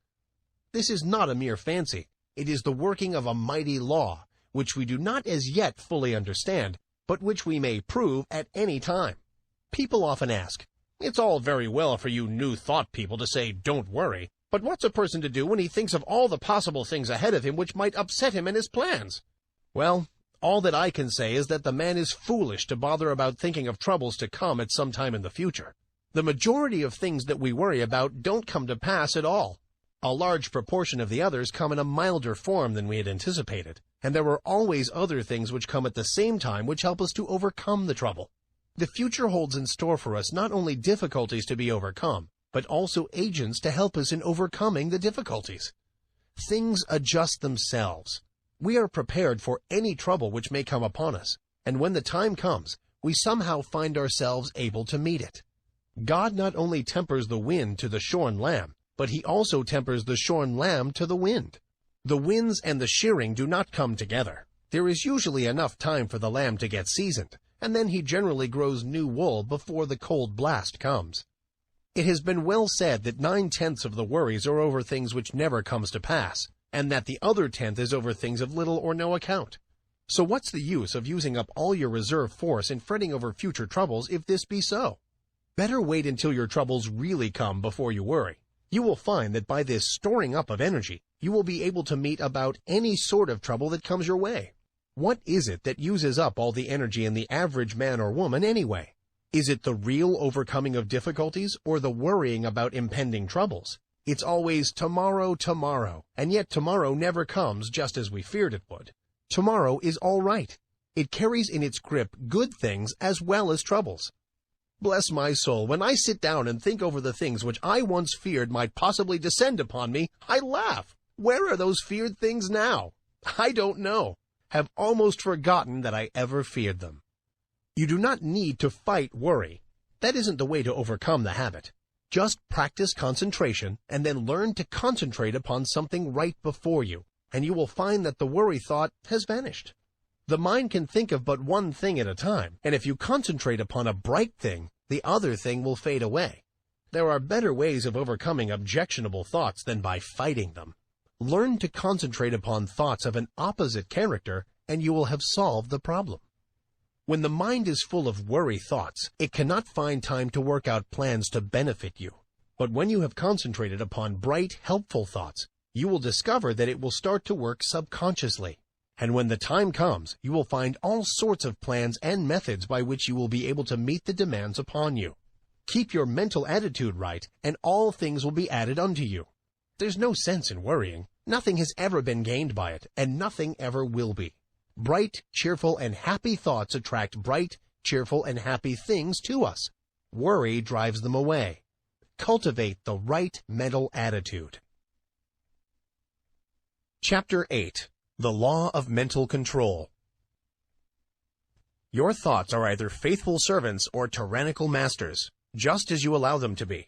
This is not a mere fancy. It is the working of a mighty law, which we do not as yet fully understand, but which we may prove at any time. People often ask, "It's all very well for you New Thought people to say, 'Don't worry,' but what's a person to do when he thinks of all the possible things ahead of him which might upset him and his plans?" Well, all that I can say is that the man is foolish to bother about thinking of troubles to come at some time in the future. The majority of things that we worry about don't come to pass at all. A large proportion of the others come in a milder form than we had anticipated, and there are always other things which come at the same time which help us to overcome the trouble. The future holds in store for us not only difficulties to be overcome, but also agents to help us in overcoming the difficulties. Things adjust themselves. We are prepared for any trouble which may come upon us, and when the time comes, we somehow find ourselves able to meet it. God not only tempers the wind to the shorn lamb, but he also tempers the shorn lamb to the wind. The winds and the shearing do not come together. There is usually enough time for the lamb to get seasoned, and then he generally grows new wool before the cold blast comes. It has been well said that 9/10 of the worries are over things which never comes to pass, and that the other 10th is over things of little or no account. So what's the use of using up all your reserve force and fretting over future troubles if this be so? Better wait until your troubles really come before you worry. You will find that by this storing up of energy, you will be able to meet about any sort of trouble that comes your way. What is it that uses up all the energy in the average man or woman anyway? Is it the real overcoming of difficulties or the worrying about impending troubles? It's always tomorrow, tomorrow, and yet tomorrow never comes just as we feared it would. Tomorrow is all right. It carries in its grip good things as well as troubles. Bless my soul, when I sit down and think over the things which I once feared might possibly descend upon me, I laugh. Where are those feared things now? I don't know. Have almost forgotten that I ever feared them. You do not need to fight worry. That isn't the way to overcome the habit. Just practice concentration and then learn to concentrate upon something right before you, and you will find that the worry thought has vanished. The mind can think of but one thing at a time, and if you concentrate upon a bright thing, the other thing will fade away. There are better ways of overcoming objectionable thoughts than by fighting them. Learn to concentrate upon thoughts of an opposite character, and you will have solved the problem. When the mind is full of worry thoughts, it cannot find time to work out plans to benefit you. But when you have concentrated upon bright, helpful thoughts, You will discover that it will start to work subconsciously. And when the time comes, you will find all sorts of plans and methods by which you will be able to meet the demands upon you. Keep your mental attitude right, and all things will be added unto you. There's no sense in worrying. Nothing has ever been gained by it, and nothing ever will be. Bright, cheerful, and happy thoughts attract bright, cheerful, and happy things to us. Worry drives them away. Cultivate the right mental attitude. Chapter 8. The Law of Mental Control. Your thoughts are either faithful servants or tyrannical masters, just as you allow them to be.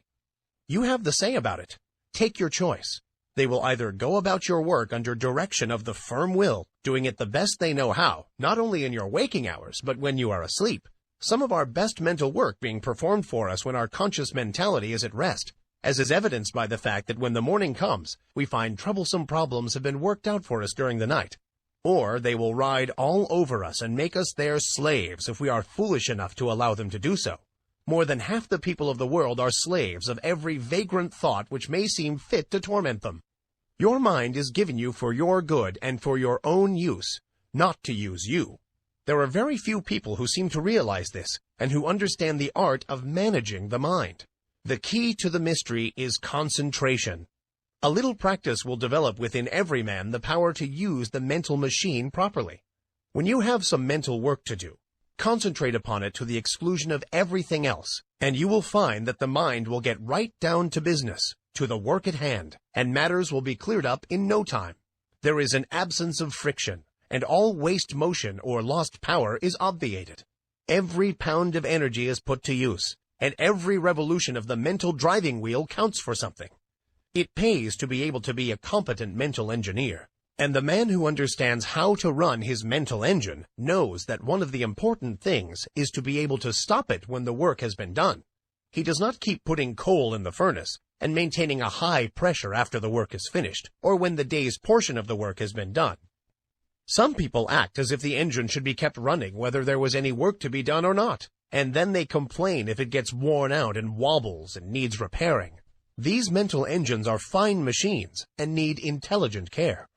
You have the say about it. Take your choice. They will either go about your work under direction of the firm will, doing it the best they know how, not only in your waking hours, but when you are asleep. Some of our best mental work being performed for us when our conscious mentality is at rest, as is evidenced by the fact that when the morning comes, we find troublesome problems have been worked out for us during the night. Or they will ride all over us and make us their slaves if we are foolish enough to allow them to do so. More than half the people of the world are slaves of every vagrant thought which may seem fit to torment them. Your mind is given you for your good and for your own use, not to use you. There are very few people who seem to realize this, and who understand the art of managing the mind. The key to the mystery is concentration. A little practice will develop within every man the power to use the mental machine properly. When you have some mental work to do, concentrate upon it to the exclusion of everything else, and you will find that the mind will get right down to business, to the work at hand, and matters will be cleared up in no time. There is an absence of friction, and all waste motion or lost power is obviated. Every pound of energy is put to use, and every revolution of the mental driving wheel counts for something. It pays to be able to be a competent mental engineer, and the man who understands how to run his mental engine knows that one of the important things is to be able to stop it when the work has been done. He does not keep putting coal in the furnace and maintaining a high pressure after the work is finished, or when the day's portion of the work has been done. Some people act as if the engine should be kept running whether there was any work to be done or not, and then they complain if it gets worn out and wobbles and needs repairing. These mental engines are fine machines and need intelligent care.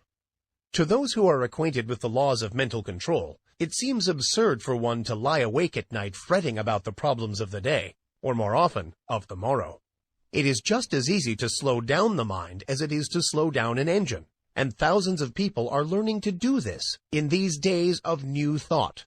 To those who are acquainted with the laws of mental control, it seems absurd for one to lie awake at night fretting about the problems of the day, or more often, of the morrow. It is just as easy to slow down the mind as it is to slow down an engine. And thousands of people are learning to do this in these days of new thought.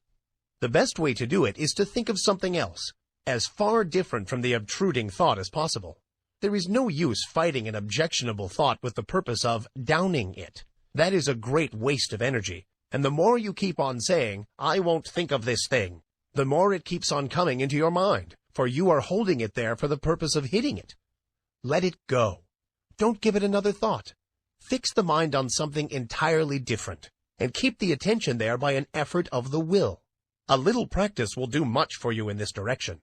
The best way to do it is to think of something else, as far different from the obtruding thought as possible. There is no use fighting an objectionable thought with the purpose of downing it. That is a great waste of energy, and the more you keep on saying, "I won't think of this thing," the more it keeps on coming into your mind, for you are holding it there for the purpose of hitting it. Let it go. Don't give it another thought. Fix the mind on something entirely different, and keep the attention there by an effort of the will. A little practice will do much for you in this direction.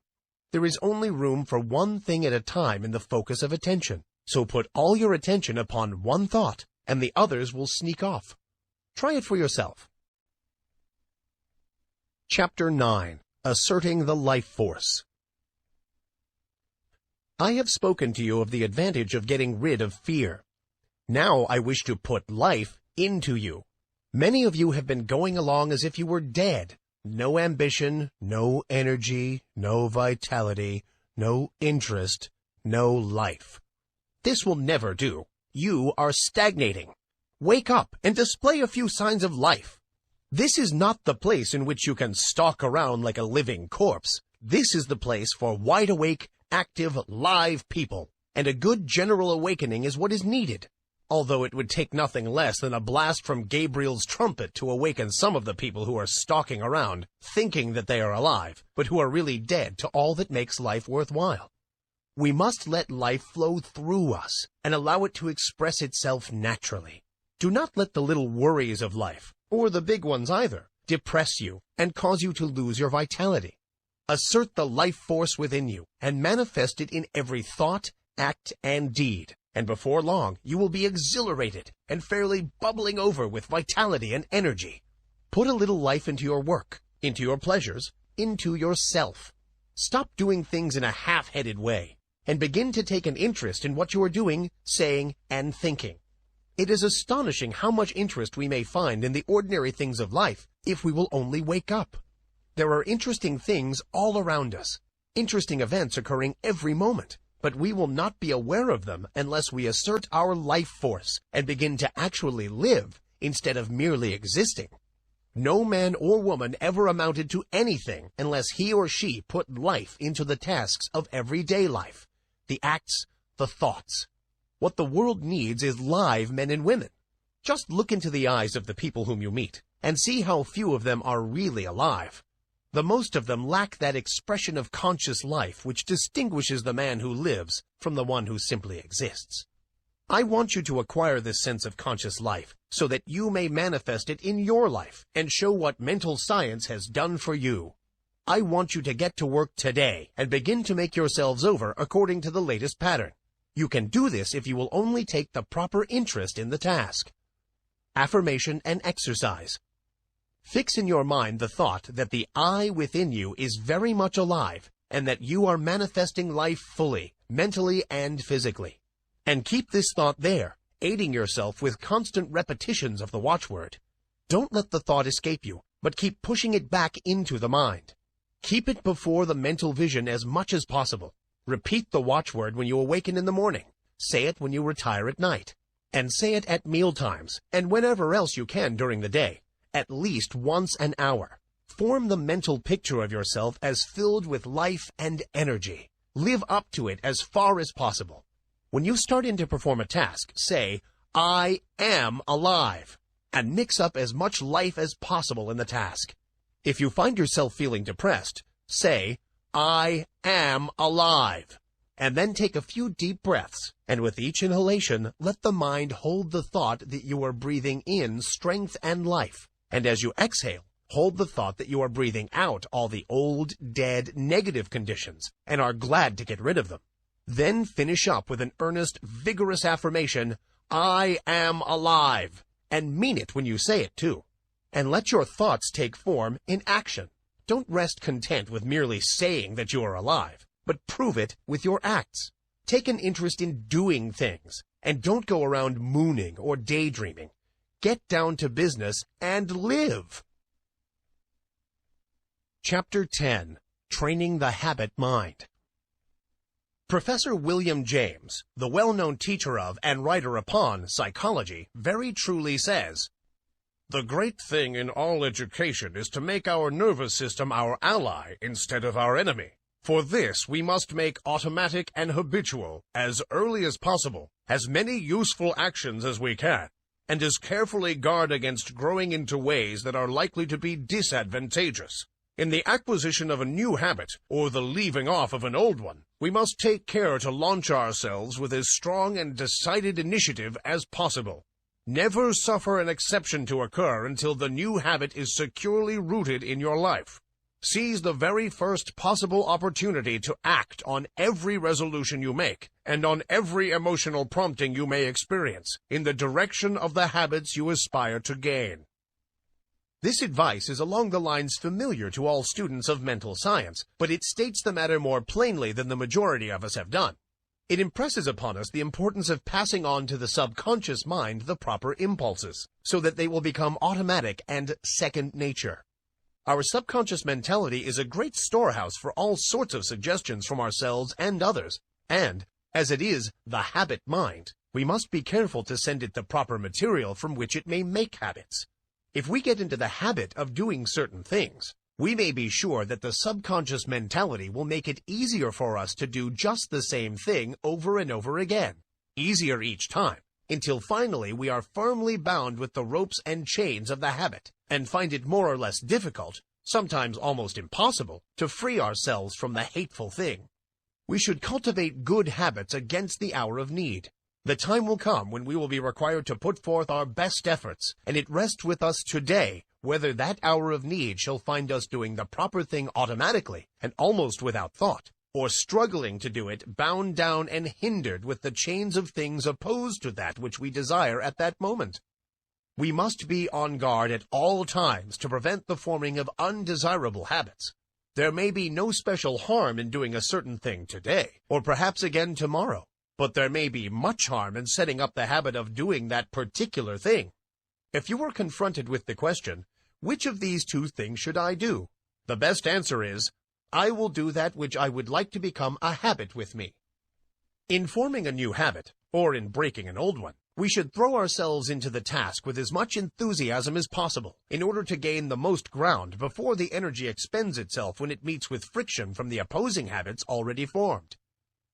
There is only room for one thing at a time in the focus of attention, so put all your attention upon one thought, and the others will sneak off. Try it for yourself. Chapter 9. Asserting the Life Force. I have spoken to you of the advantage of getting rid of fear. Now I wish to put life into you. Many of you have been going along as if you were dead. No ambition, no energy, no vitality, no interest, no life. This will never do. You are stagnating. Wake up and display a few signs of life. This is not the place in which you can stalk around like a living corpse. This is the place for wide-awake, active, live people. And a good general awakening is what is needed. Although it would take nothing less than a blast from Gabriel's trumpet to awaken some of the people who are stalking around, thinking that they are alive, but who are really dead to all that makes life worthwhile. We must let life flow through us, and allow it to express itself naturally. Do not let the little worries of life, or the big ones either, depress you and cause you to lose your vitality. Assert the life force within you, and manifest it in every thought, act, and deed. And before long, you will be exhilarated and fairly bubbling over with vitality and energy. Put a little life into your work, into your pleasures, into yourself. Stop doing things in a half-headed way, and begin to take an interest in what you are doing, saying, and thinking. It is astonishing how much interest we may find in the ordinary things of life if we will only wake up. There are interesting things all around us, interesting events occurring every moment, but we will not be aware of them unless we assert our life force and begin to actually live instead of merely existing. No man or woman ever amounted to anything unless he or she put life into the tasks of everyday life, the acts, the thoughts. What the world needs is live men and women. Just look into the eyes of the people whom you meet and see how few of them are really alive. The most of them lack that expression of conscious life which distinguishes the man who lives from the one who simply exists. I want you to acquire this sense of conscious life so that you may manifest it in your life and show what mental science has done for you. I want you to get to work today and begin to make yourselves over according to the latest pattern. You can do this if you will only take the proper interest in the task. Affirmation and exercise. Fix in your mind the thought that the I within you is very much alive and that you are manifesting life fully, mentally and physically. And keep this thought there, aiding yourself with constant repetitions of the watchword. Don't let the thought escape you, but keep pushing it back into the mind. Keep it before the mental vision as much as possible. Repeat the watchword when you awaken in the morning. Say it when you retire at night. And say it at mealtimes and whenever else you can during the day. At least once an hour. Form the mental picture of yourself as filled with life and energy. Live up to it as far as possible. When you start in to perform a task, say, I am alive, and mix up as much life as possible in the task. If you find yourself feeling depressed, say, I am alive, and then take a few deep breaths, and with each inhalation, let the mind hold the thought that you are breathing in strength and life. And as you exhale, hold the thought that you are breathing out all the old, dead, negative conditions and are glad to get rid of them. Then finish up with an earnest, vigorous affirmation, I am alive, and mean it when you say it too. And let your thoughts take form in action. Don't rest content with merely saying that you are alive, but prove it with your acts. Take an interest in doing things, and don't go around mooning or daydreaming. Get down to business and live. Chapter 10. Training the Habit Mind. Professor William James, the well-known teacher of and writer upon psychology, very truly says, "The great thing in all education is to make our nervous system our ally instead of our enemy. For this we must make automatic and habitual, as early as possible, as many useful actions as we can, and as carefully guard against growing into ways that are likely to be disadvantageous. In the acquisition of a new habit, or the leaving off of an old one, we must take care to launch ourselves with as strong and decided initiative as possible. Never suffer an exception to occur until the new habit is securely rooted in your life. Seize the very first possible opportunity to act on every resolution you make, and on every emotional prompting you may experience, in the direction of the habits you aspire to gain." This advice is along the lines familiar to all students of mental science, but it states the matter more plainly than the majority of us have done. It impresses upon us the importance of passing on to the subconscious mind the proper impulses, so that they will become automatic and second nature. Our subconscious mentality is a great storehouse for all sorts of suggestions from ourselves and others, and, as it is the habit mind, we must be careful to send it the proper material from which it may make habits. If we get into the habit of doing certain things, we may be sure that the subconscious mentality will make it easier for us to do just the same thing over and over again, easier each time, until finally we are firmly bound with the ropes and chains of the habit, and find it more or less difficult, sometimes almost impossible, to free ourselves from the hateful thing. We should cultivate good habits against the hour of need. The time will come when we will be required to put forth our best efforts, and it rests with us today whether that hour of need shall find us doing the proper thing automatically and almost without thought, or struggling to do it bound down and hindered with the chains of things opposed to that which we desire at that moment. We must be on guard at all times to prevent the forming of undesirable habits. There may be no special harm in doing a certain thing today, or perhaps again tomorrow, but there may be much harm in setting up the habit of doing that particular thing. If you were confronted with the question, which of these two things should I do? The best answer is, I will do that which I would like to become a habit with me. In forming a new habit, or in breaking an old one, we should throw ourselves into the task with as much enthusiasm as possible in order to gain the most ground before the energy expends itself when it meets with friction from the opposing habits already formed.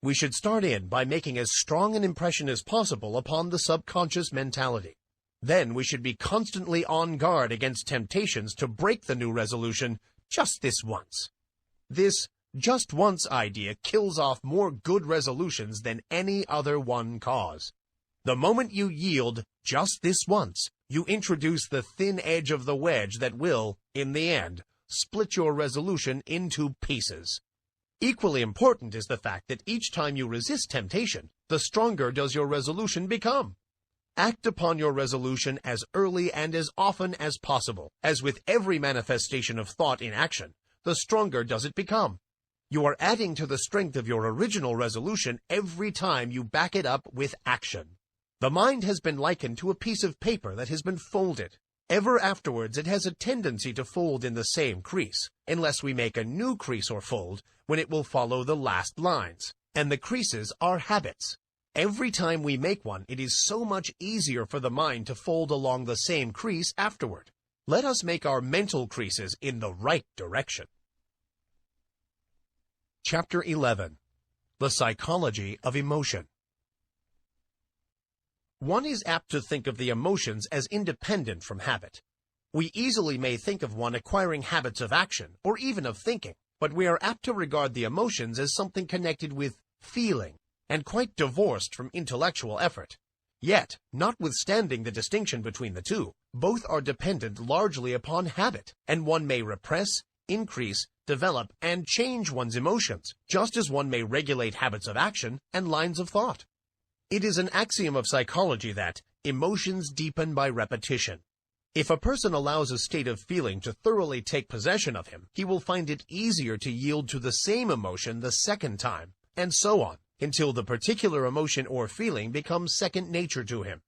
We should start in by making as strong an impression as possible upon the subconscious mentality. Then we should be constantly on guard against temptations to break the new resolution just this once. This just once idea kills off more good resolutions than any other one cause. The moment you yield just this once, you introduce the thin edge of the wedge that will, in the end, split your resolution into pieces. Equally important is the fact that each time you resist temptation, the stronger does your resolution become. Act upon your resolution as early and as often as possible, as with every manifestation of thought in action, the stronger does it become. You are adding to the strength of your original resolution every time you back it up with action. The mind has been likened to a piece of paper that has been folded. Ever afterwards it has a tendency to fold in the same crease, unless we make a new crease or fold, when it will follow the last lines. And the creases are habits. Every time we make one, it is so much easier for the mind to fold along the same crease afterward. Let us make our mental creases in the right direction. Chapter 11. The Psychology of Emotion. One is apt to think of the emotions as independent from habit. We easily may think of one acquiring habits of action, or even of thinking, but we are apt to regard the emotions as something connected with feeling, and quite divorced from intellectual effort. Yet, notwithstanding the distinction between the two, both are dependent largely upon habit, and one may repress, increase, develop, and change one's emotions, just as one may regulate habits of action and lines of thought. It is an axiom of psychology that emotions deepen by repetition. If a person allows a state of feeling to thoroughly take possession of him, he will find it easier to yield to the same emotion the second time, and so on, until the particular emotion or feeling becomes second nature to him.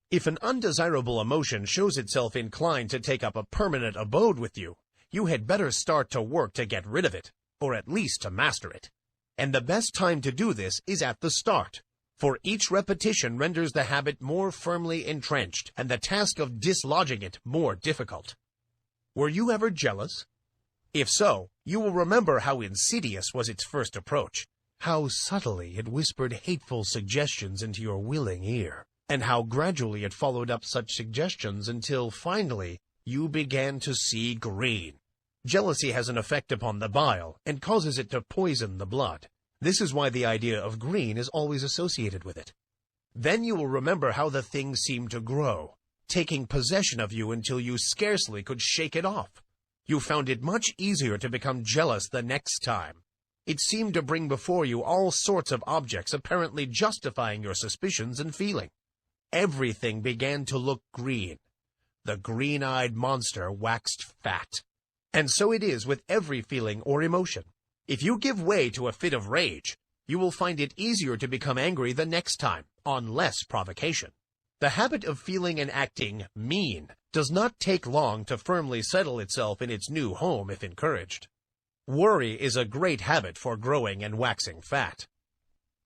If an undesirable emotion shows itself inclined to take up a permanent abode with you, you had better start to work to get rid of it, or at least to master it. And the best time to do this is at the start, for each repetition renders the habit more firmly entrenched, and the task of dislodging it more difficult. Were you ever jealous? If so, you will remember how insidious was its first approach, how subtly it whispered hateful suggestions into your willing ear, and how gradually it followed up such suggestions until, finally, you began to see green. Jealousy has an effect upon the bile, and causes it to poison the blood. This is why the idea of green is always associated with it. Then you will remember how the thing seemed to grow, taking possession of you until you scarcely could shake it off. You found it much easier to become jealous the next time. It seemed to bring before you all sorts of objects apparently justifying your suspicions and feeling. Everything began to look green. The green-eyed monster waxed fat. And so it is with every feeling or emotion. If you give way to a fit of rage, you will find it easier to become angry the next time, on less provocation. The habit of feeling and acting mean does not take long to firmly settle itself in its new home if encouraged. Worry is a great habit for growing and waxing fat.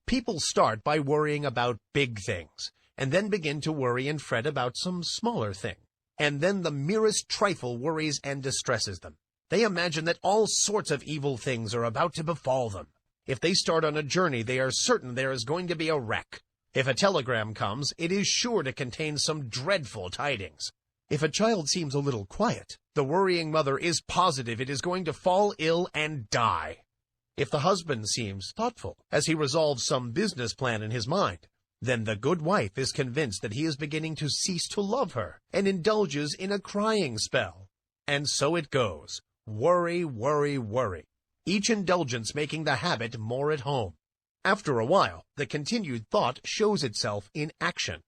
People start by worrying about big things, and then begin to worry and fret about some smaller thing. And then the merest trifle worries and distresses them. They imagine that all sorts of evil things are about to befall them. If they start on a journey, they are certain there is going to be a wreck. If a telegram comes, it is sure to contain some dreadful tidings. If a child seems a little quiet, the worrying mother is positive it is going to fall ill and die. If the husband seems thoughtful, as he resolves some business plan in his mind, then the good wife is convinced that he is beginning to cease to love her, and indulges in a crying spell. And so it goes. Worry, worry, worry. Each indulgence making the habit more at home. After a while, the continued thought shows itself in action.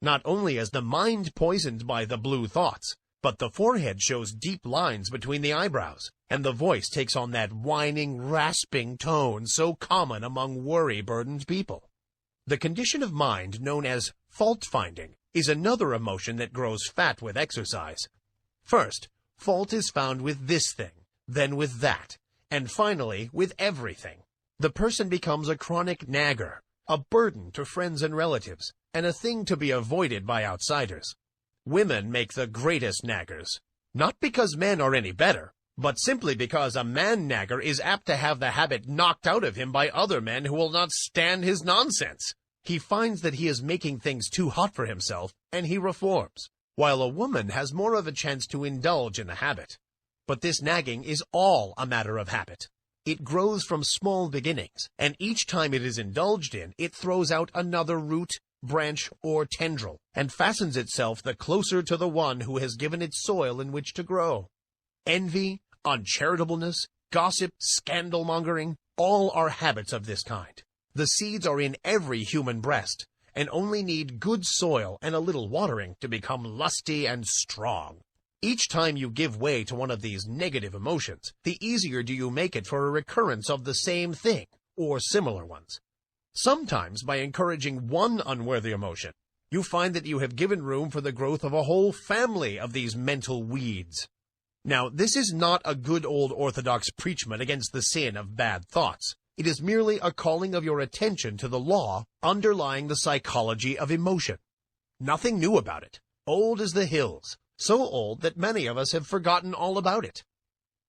Not only is the mind poisoned by the blue thoughts, but the forehead shows deep lines between the eyebrows, and the voice takes on that whining, rasping tone so common among worry-burdened people. The condition of mind known as fault-finding is another emotion that grows fat with exercise. First, fault is found with this thing, then with that, and finally with everything. The person becomes a chronic nagger, a burden to friends and relatives, and a thing to be avoided by outsiders. Women make the greatest naggers, not because men are any better, but simply because a man-nagger is apt to have the habit knocked out of him by other men who will not stand his nonsense. He finds that he is making things too hot for himself, and he reforms, while a woman has more of a chance to indulge in the habit. But this nagging is all a matter of habit. It grows from small beginnings, and each time it is indulged in, it throws out another root, branch, or tendril, and fastens itself the closer to the one who has given it soil in which to grow. Envy, uncharitableness, gossip, scandal-mongering, all are habits of this kind. The seeds are in every human breast, and only need good soil and a little watering to become lusty and strong. Each time you give way to one of these negative emotions, the easier do you make it for a recurrence of the same thing, or similar ones. Sometimes, by encouraging one unworthy emotion, you find that you have given room for the growth of a whole family of these mental weeds. Now, this is not a good old orthodox preachment against the sin of bad thoughts. It is merely a calling of your attention to the law underlying the psychology of emotion. Nothing new about it. Old as the hills, so old that many of us have forgotten all about it.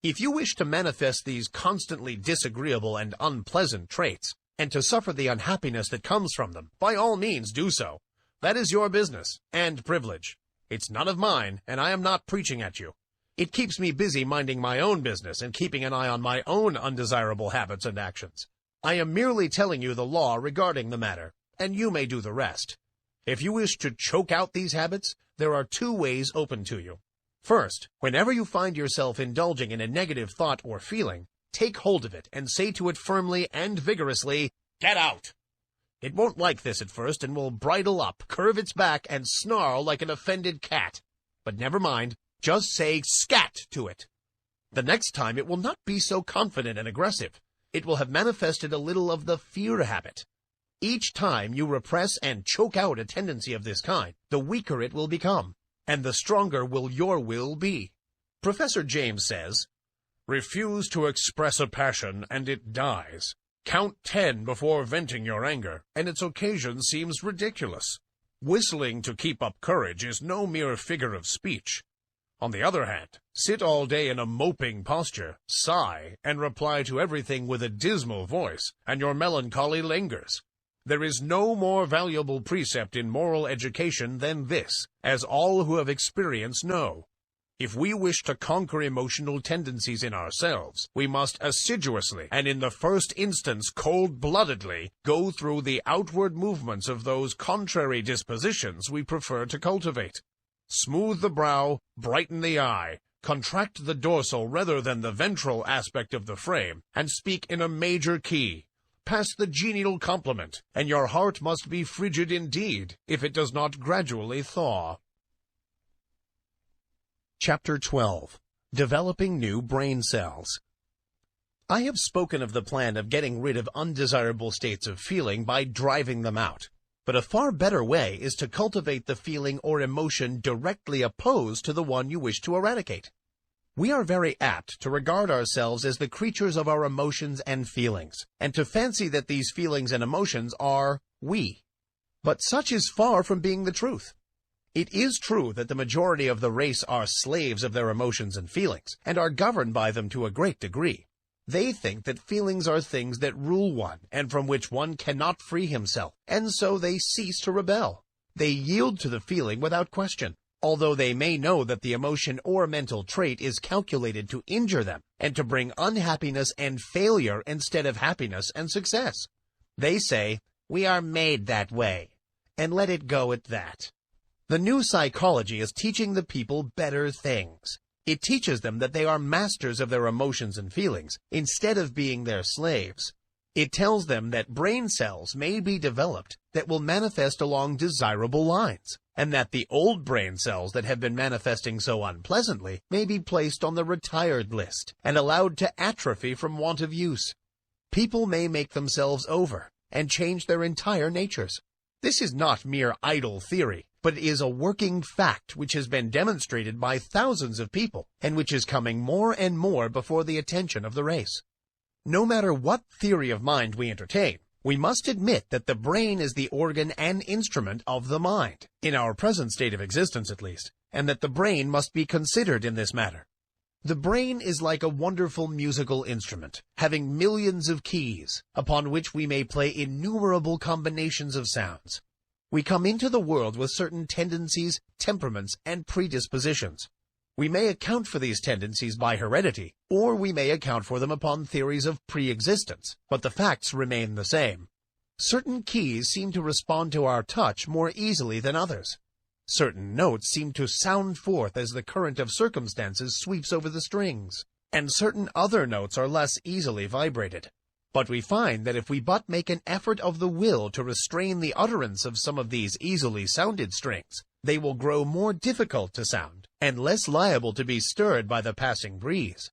If you wish to manifest these constantly disagreeable and unpleasant traits, and to suffer the unhappiness that comes from them, by all means do so. That is your business and privilege. It's none of mine, and I am not preaching at you. It keeps me busy minding my own business and keeping an eye on my own undesirable habits and actions. I am merely telling you the law regarding the matter, and you may do the rest. If you wish to choke out these habits, there are two ways open to you. First, whenever you find yourself indulging in a negative thought or feeling, take hold of it and say to it firmly and vigorously, "Get out!" It won't like this at first and will bridle up, curve its back, and snarl like an offended cat. But never mind. Just say "scat" to it. The next time it will not be so confident and aggressive. It will have manifested a little of the fear habit. Each time you repress and choke out a tendency of this kind, the weaker it will become, and the stronger will your will be. Professor James says, "Refuse to express a passion and it dies. Count 10 before venting your anger, and its occasion seems ridiculous. Whistling to keep up courage is no mere figure of speech. On the other hand, sit all day in a moping posture, sigh, and reply to everything with a dismal voice, and your melancholy lingers. There is no more valuable precept in moral education than this, as all who have experience know. If we wish to conquer emotional tendencies in ourselves, we must assiduously, and in the first instance cold-bloodedly, go through the outward movements of those contrary dispositions we prefer to cultivate. Smooth the brow, brighten the eye, contract the dorsal rather than the ventral aspect of the frame, and speak in a major key. Pass the genial compliment, and your heart must be frigid indeed, if it does not gradually thaw. Chapter 12. Developing New Brain Cells. I have spoken of the plan of getting rid of undesirable states of feeling by driving them out. But a far better way is to cultivate the feeling or emotion directly opposed to the one you wish to eradicate. We are very apt to regard ourselves as the creatures of our emotions and feelings, and to fancy that these feelings and emotions are we. But such is far from being the truth. It is true that the majority of the race are slaves of their emotions and feelings, and are governed by them to a great degree. They think that feelings are things that rule one, and from which one cannot free himself, and so they cease to rebel. They yield to the feeling without question, although they may know that the emotion or mental trait is calculated to injure them, and to bring unhappiness and failure instead of happiness and success. They say, "We are made that way," and let it go at that. The new psychology is teaching the people better things. It teaches them that they are masters of their emotions and feelings, instead of being their slaves. It tells them that brain cells may be developed that will manifest along desirable lines, and that the old brain cells that have been manifesting so unpleasantly may be placed on the retired list and allowed to atrophy from want of use. People may make themselves over, and change their entire natures. This is not mere idle theory, but is a working fact which has been demonstrated by thousands of people, and which is coming more and more before the attention of the race. No matter what theory of mind we entertain, we must admit that the brain is the organ and instrument of the mind, in our present state of existence at least, and that the brain must be considered in this matter. The brain is like a wonderful musical instrument, having millions of keys, upon which we may play innumerable combinations of sounds. We come into the world with certain tendencies, temperaments, and predispositions. We may account for these tendencies by heredity, or we may account for them upon theories of pre-existence, but the facts remain the same. Certain keys seem to respond to our touch more easily than others. Certain notes seem to sound forth as the current of circumstances sweeps over the strings, and certain other notes are less easily vibrated. But we find that if we but make an effort of the will to restrain the utterance of some of these easily sounded strings, they will grow more difficult to sound, and less liable to be stirred by the passing breeze.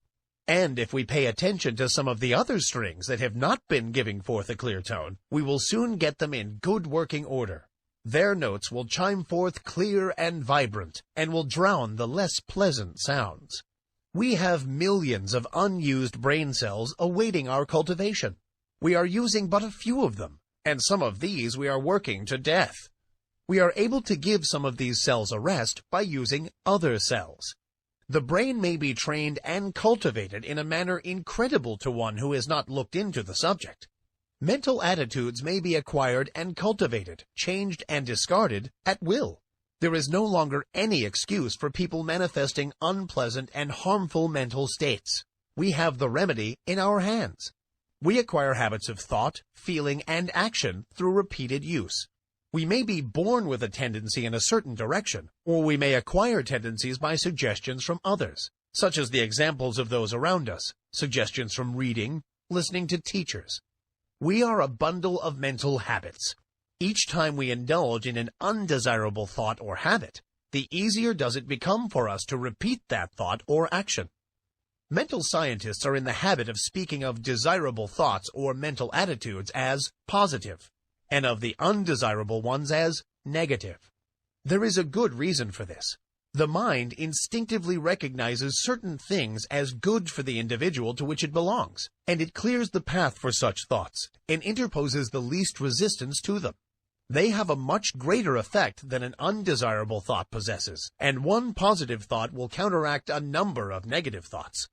And if we pay attention to some of the other strings that have not been giving forth a clear tone, we will soon get them in good working order. Their notes will chime forth clear and vibrant, and will drown the less pleasant sounds. We have millions of unused brain cells awaiting our cultivation. We are using but a few of them, and some of these we are working to death. We are able to give some of these cells a rest by using other cells. The brain may be trained and cultivated in a manner incredible to one who has not looked into the subject. Mental attitudes may be acquired and cultivated, changed and discarded at will. There is no longer any excuse for people manifesting unpleasant and harmful mental states. We have the remedy in our hands. We acquire habits of thought, feeling, and action through repeated use. We may be born with a tendency in a certain direction, or we may acquire tendencies by suggestions from others, such as the examples of those around us, suggestions from reading, listening to teachers. We are a bundle of mental habits. Each time we indulge in an undesirable thought or habit, the easier does it become for us to repeat that thought or action. Mental scientists are in the habit of speaking of desirable thoughts or mental attitudes as positive, and of the undesirable ones as negative. There is a good reason for this. The mind instinctively recognizes certain things as good for the individual to which it belongs, and it clears the path for such thoughts, and interposes the least resistance to them. They have a much greater effect than an undesirable thought possesses, and one positive thought will counteract a number of negative thoughts.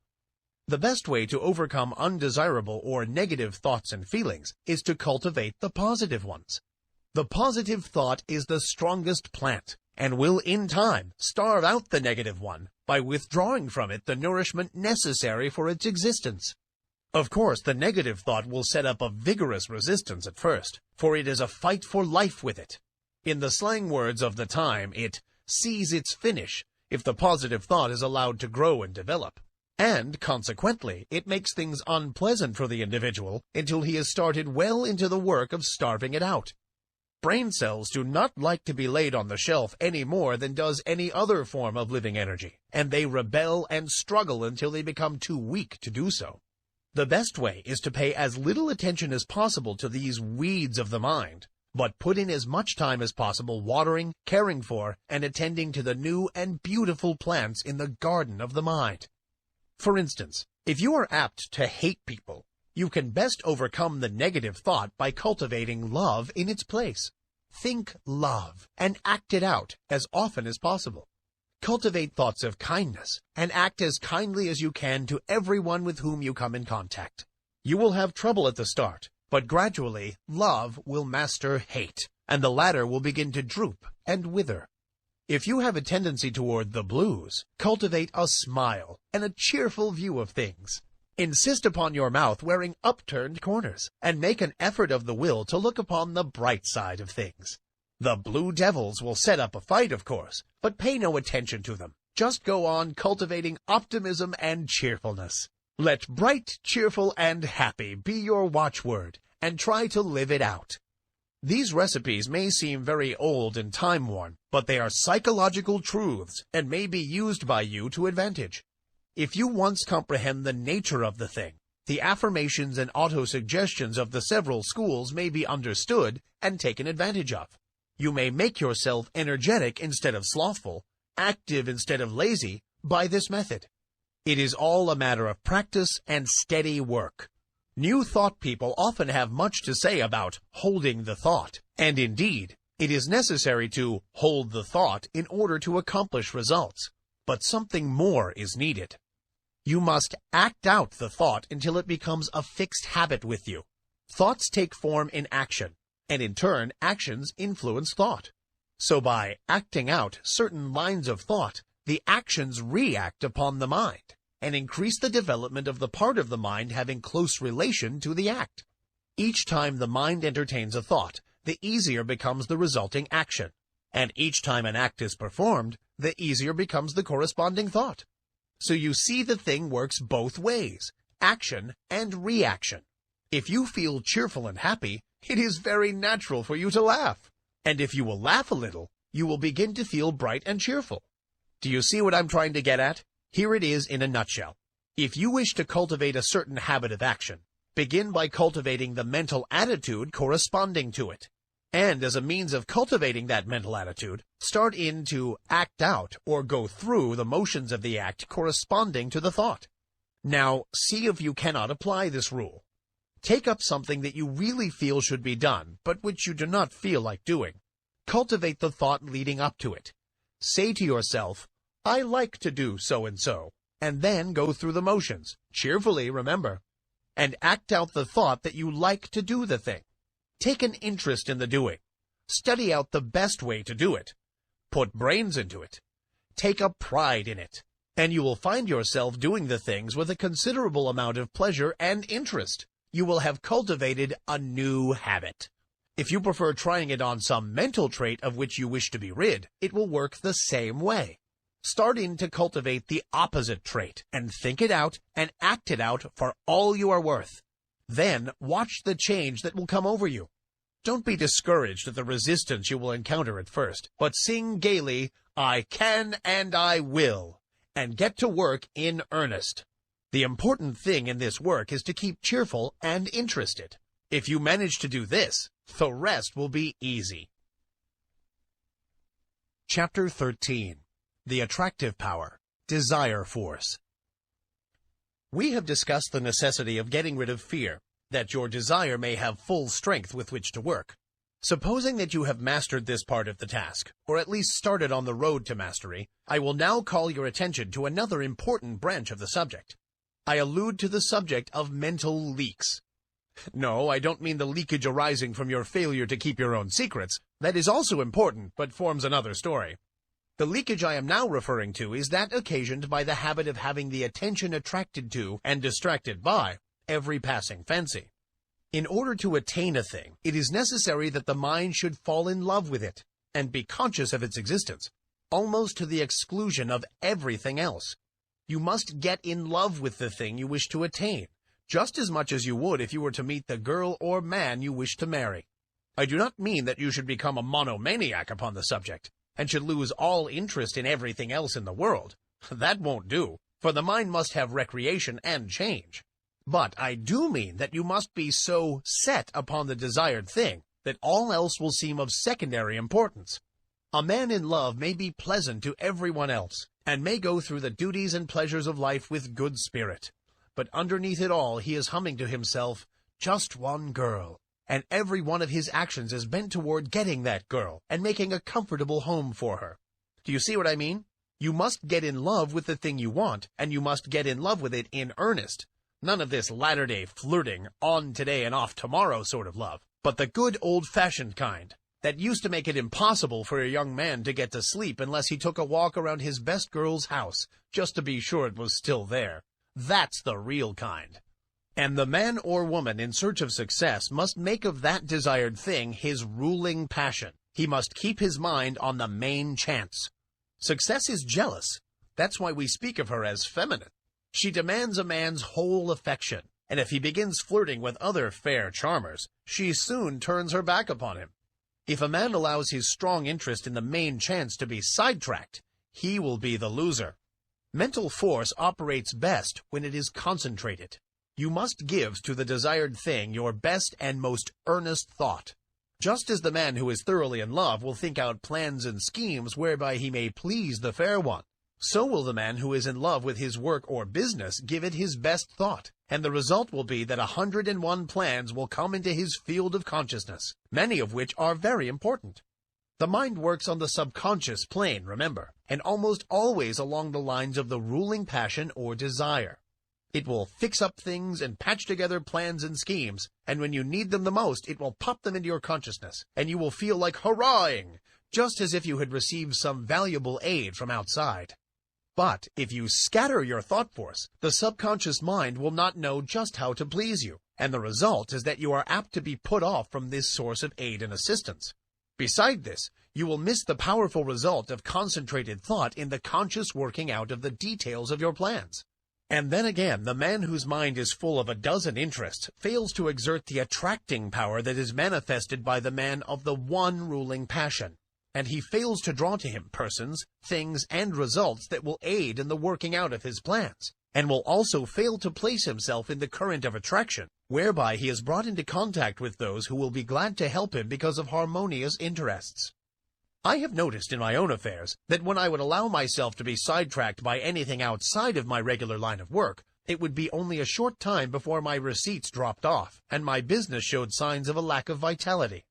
The best way to overcome undesirable or negative thoughts and feelings is to cultivate the positive ones. The positive thought is the strongest plant, and will in time starve out the negative one by withdrawing from it the nourishment necessary for its existence. Of course, the negative thought will set up a vigorous resistance at first, for it is a fight for life with it. In the slang words of the time, it sees its finish if the positive thought is allowed to grow and develop. And, consequently, it makes things unpleasant for the individual until he has started well into the work of starving it out. Brain cells do not like to be laid on the shelf any more than does any other form of living energy, and they rebel and struggle until they become too weak to do so. The best way is to pay as little attention as possible to these weeds of the mind, but put in as much time as possible watering, caring for, and attending to the new and beautiful plants in the garden of the mind. For instance, if you are apt to hate people, you can best overcome the negative thought by cultivating love in its place. Think love and act it out as often as possible. Cultivate thoughts of kindness and act as kindly as you can to everyone with whom you come in contact. You will have trouble at the start, but gradually love will master hate, and the latter will begin to droop and wither. If you have a tendency toward the blues, cultivate a smile and a cheerful view of things. Insist upon your mouth wearing upturned corners, and make an effort of the will to look upon the bright side of things. The blue devils will set up a fight, of course, but pay no attention to them. Just go on cultivating optimism and cheerfulness. Let bright, cheerful, and happy be your watchword, and try to live it out. These recipes may seem very old and time-worn, but they are psychological truths and may be used by you to advantage. If you once comprehend the nature of the thing, The affirmations and autosuggestions of the several schools may be understood and taken advantage of. You may make yourself energetic instead of slothful, active instead of lazy, by this method. It is all a matter of practice and steady work. New thought people often have much to say about holding the thought, and indeed, it is necessary to hold the thought in order to accomplish results. But something more is needed. You must act out the thought until it becomes a fixed habit with you. Thoughts take form in action, and in turn, actions influence thought. So by acting out certain lines of thought, the actions react upon the mind and increase the development of the part of the mind having close relation to the act. Each time the mind entertains a thought, the easier becomes the resulting action, and each time an act is performed, the easier becomes the corresponding thought. So you see, the thing works both ways, action and reaction. If you feel cheerful and happy, it is very natural for you to laugh. And if you will laugh a little, you will begin to feel bright and cheerful. Do you see what I'm trying to get at? Here it is in a nutshell. If you wish to cultivate a certain habit of action, begin by cultivating the mental attitude corresponding to it. And as a means of cultivating that mental attitude, start in to act out or go through the motions of the act corresponding to the thought. Now, see if you cannot apply this rule. Take up something that you really feel should be done, but which you do not feel like doing. Cultivate the thought leading up to it. Say to yourself, I like to do so and so, and then go through the motions, cheerfully, remember, and act out the thought that you like to do the thing. Take an interest in the doing. Study out the best way to do it. Put brains into it. Take a pride in it, and you will find yourself doing the things with a considerable amount of pleasure and interest. You will have cultivated a new habit. If you prefer trying it on some mental trait of which you wish to be rid, it will work the same way. Start in to cultivate the opposite trait, and think it out and act it out for all you are worth. Then watch the change that will come over you. Don't be discouraged at the resistance you will encounter at first, but sing gaily, I can and I will, and get to work in earnest. The important thing in this work is to keep cheerful and interested. If you manage to do this, the rest will be easy. Chapter 13. The Attractive Power, Desire Force. We have discussed the necessity of getting rid of fear, that your desire may have full strength with which to work. Supposing that you have mastered this part of the task, or at least started on the road to mastery, I will now call your attention to another important branch of the subject. I allude to the subject of mental leaks. No, I don't mean the leakage arising from your failure to keep your own secrets. That is also important, but forms another story. The leakage I am now referring to is that occasioned by the habit of having the attention attracted to and distracted by every passing fancy. In order to attain a thing, it is necessary that the mind should fall in love with it and be conscious of its existence, almost to the exclusion of everything else. You must get in love with the thing you wish to attain, just as much as you would if you were to meet the girl or man you wish to marry. I do not mean that you should become a monomaniac upon the subject, and should lose all interest in everything else in the world. That won't do, for the mind must have recreation and change. But I do mean that you must be so set upon the desired thing that all else will seem of secondary importance. A man in love may be pleasant to everyone else, and may go through the duties and pleasures of life with good spirit. But underneath it all he is humming to himself, just one girl, and every one of his actions is bent toward getting that girl and making a comfortable home for her. Do you see what I mean? You must get in love with the thing you want, and you must get in love with it in earnest. None of this latter-day flirting, on today and off tomorrow sort of love, but the good old-fashioned kind, that used to make it impossible for a young man to get to sleep unless he took a walk around his best girl's house, just to be sure it was still there. That's the real kind. And the man or woman in search of success must make of that desired thing his ruling passion. He must keep his mind on the main chance. Success is jealous. That's why we speak of her as feminine. She demands a man's whole affection, and if he begins flirting with other fair charmers, she soon turns her back upon him. If a man allows his strong interest in the main chance to be sidetracked, he will be the loser. Mental force operates best when it is concentrated. You must give to the desired thing your best and most earnest thought. Just as the man who is thoroughly in love will think out plans and schemes whereby he may please the fair one, so will the man who is in love with his work or business give it his best thought, and the result will be that 101 plans will come into his field of consciousness, many of which are very important. The mind works on the subconscious plane, remember, and almost always along the lines of the ruling passion or desire. It will fix up things and patch together plans and schemes, and when you need them the most, it will pop them into your consciousness, and you will feel like hurrahing, just as if you had received some valuable aid from outside. But if you scatter your thought force, the subconscious mind will not know just how to please you, and the result is that you are apt to be put off from this source of aid and assistance. Beside this, you will miss the powerful result of concentrated thought in the conscious working out of the details of your plans. And then again, the man whose mind is full of a dozen interests fails to exert the attracting power that is manifested by the man of the one ruling passion, and he fails to draw to him persons, things, and results that will aid in the working out of his plans, and will also fail to place himself in the current of attraction, whereby he is brought into contact with those who will be glad to help him because of harmonious interests. I have noticed in my own affairs that when I would allow myself to be sidetracked by anything outside of my regular line of work, it would be only a short time before my receipts dropped off, and my business showed signs of a lack of vitality.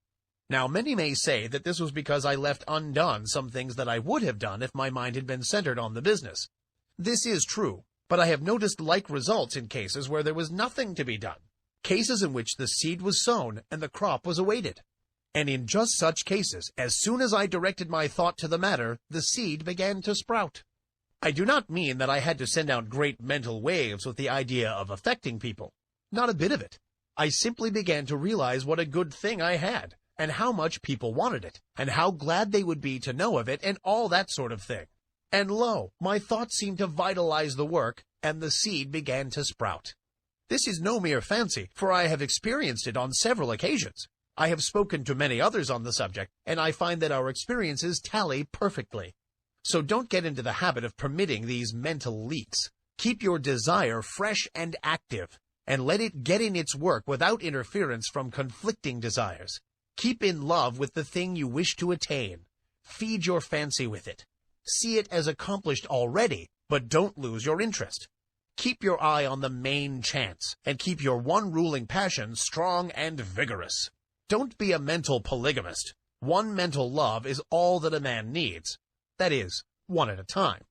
Now, many may say that this was because I left undone some things that I would have done if my mind had been centered on the business. This is true, but I have noticed like results in cases where there was nothing to be done, cases in which the seed was sown and the crop was awaited. And in just such cases, as soon as I directed my thought to the matter, the seed began to sprout. I do not mean that I had to send out great mental waves with the idea of affecting people. Not a bit of it. I simply began to realize what a good thing I had, and how much people wanted it, and how glad they would be to know of it, and all that sort of thing. And lo, my thoughts seemed to vitalize the work, and the seed began to sprout. This is no mere fancy, for I have experienced it on several occasions. I have spoken to many others on the subject, and I find that our experiences tally perfectly. So don't get into the habit of permitting these mental leaks. Keep your desire fresh and active, and let it get in its work without interference from conflicting desires. Keep in love with the thing you wish to attain. Feed your fancy with it. See it as accomplished already, but don't lose your interest. Keep your eye on the main chance, and keep your one ruling passion strong and vigorous. Don't be a mental polygamist. One mental love is all that a man needs. That is, one at a time.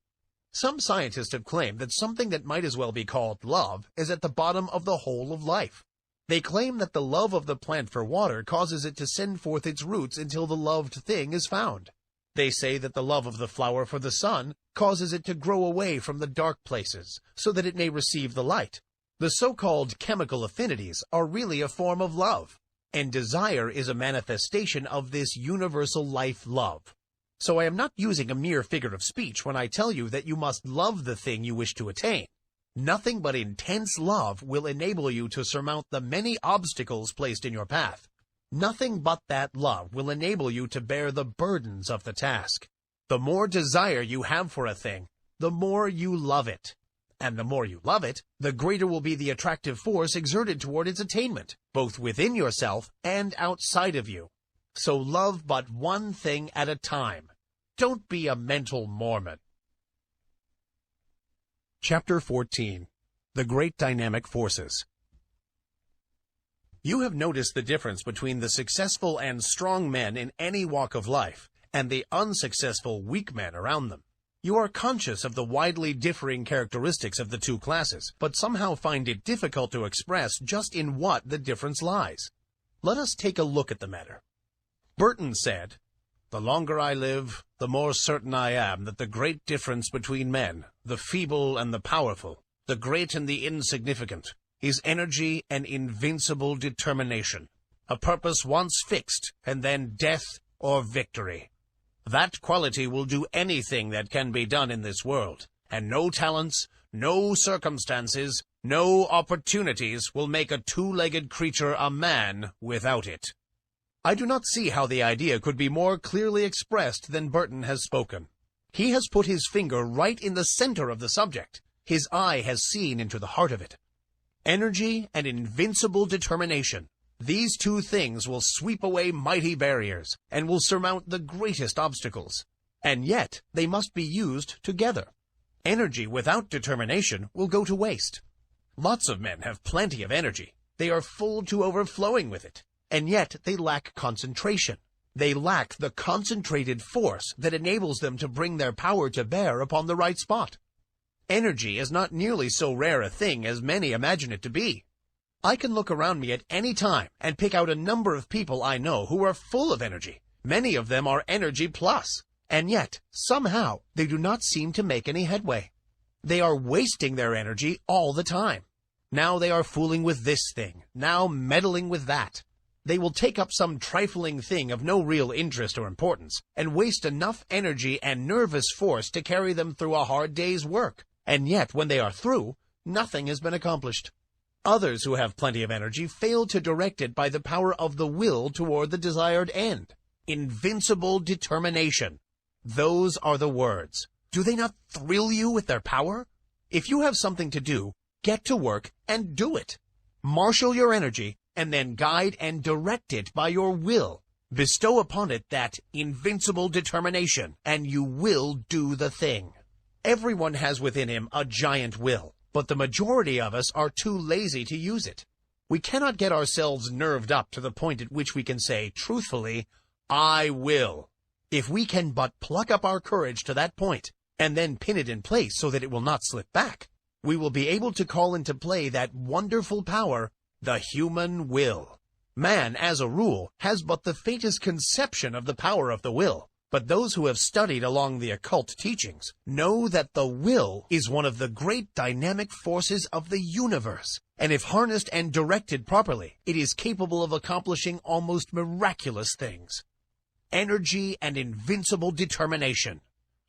Some scientists have claimed that something that might as well be called love is at the bottom of the whole of life. They claim that the love of the plant for water causes it to send forth its roots until the loved thing is found. They say that the love of the flower for the sun causes it to grow away from the dark places so that it may receive the light. The so-called chemical affinities are really a form of love, and desire is a manifestation of this universal life love. So I am not using a mere figure of speech when I tell you that you must love the thing you wish to attain. Nothing but intense love will enable you to surmount the many obstacles placed in your path. Nothing but that love will enable you to bear the burdens of the task. The more desire you have for a thing, the more you love it. And the more you love it, the greater will be the attractive force exerted toward its attainment, both within yourself and outside of you. So love but one thing at a time. Don't be a mental Mormon. Chapter 14. The Great Dynamic Forces. You have noticed the difference between the successful and strong men in any walk of life and the unsuccessful weak men around them. You are conscious of the widely differing characteristics of the two classes, but somehow find it difficult to express just in what the difference lies. Let us take a look at the matter. Burton said, "The longer I live, the more certain I am that the great difference between men, the feeble and the powerful, the great and the insignificant, is energy and invincible determination, a purpose once fixed, and then death or victory. That quality will do anything that can be done in this world, and no talents, no circumstances, no opportunities will make a two-legged creature a man without it." I do not see how the idea could be more clearly expressed than Burton has spoken. He has put his finger right in the center of the subject. His eye has seen into the heart of it. Energy and invincible determination. These two things will sweep away mighty barriers and will surmount the greatest obstacles. And yet, they must be used together. Energy without determination will go to waste. Lots of men have plenty of energy. They are full to overflowing with it. And yet, they lack concentration. They lack the concentrated force that enables them to bring their power to bear upon the right spot. Energy is not nearly so rare a thing as many imagine it to be. I can look around me at any time and pick out a number of people I know who are full of energy. Many of them are energy plus. And yet, somehow, they do not seem to make any headway. They are wasting their energy all the time. Now they are fooling with this thing, now meddling with that. They will take up some trifling thing of no real interest or importance, and waste enough energy and nervous force to carry them through a hard day's work. And yet, when they are through, nothing has been accomplished. Others who have plenty of energy fail to direct it by the power of the will toward the desired end. Invincible determination. Those are the words. Do they not thrill you with their power? If you have something to do, get to work and do it. Marshal your energy and then guide and direct it by your will. Bestow upon it that invincible determination, and you will do the thing. Everyone has within him a giant will, but the majority of us are too lazy to use it. We cannot get ourselves nerved up to the point at which we can say, truthfully, I will. If we can but pluck up our courage to that point, and then pin it in place so that it will not slip back, we will be able to call into play that wonderful power, the human will. Man, as a rule, has but the faintest conception of the power of the will. But those who have studied along the occult teachings know that the will is one of the great dynamic forces of the universe, and if harnessed and directed properly, it is capable of accomplishing almost miraculous things. Energy and invincible determination.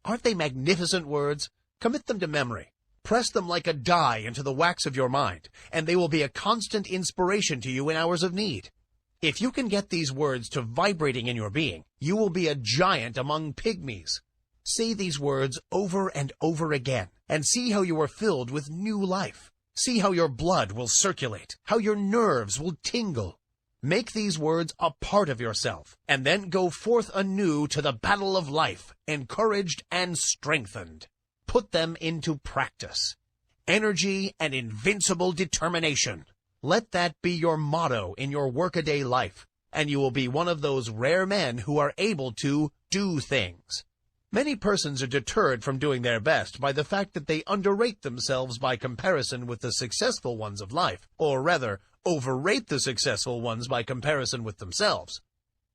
Aren't they magnificent words? Commit them to memory. Press them like a die into the wax of your mind, and they will be a constant inspiration to you in hours of need. If you can get these words to vibrating in your being, you will be a giant among pygmies. Say these words over and over again, and see how you are filled with new life. See how your blood will circulate, how your nerves will tingle. Make these words a part of yourself, and then go forth anew to the battle of life, encouraged and strengthened. Put them into practice. Energy and invincible determination. Let that be your motto in your workaday life, and you will be one of those rare men who are able to do things. Many persons are deterred from doing their best by the fact that they underrate themselves by comparison with the successful ones of life, or rather, overrate the successful ones by comparison with themselves.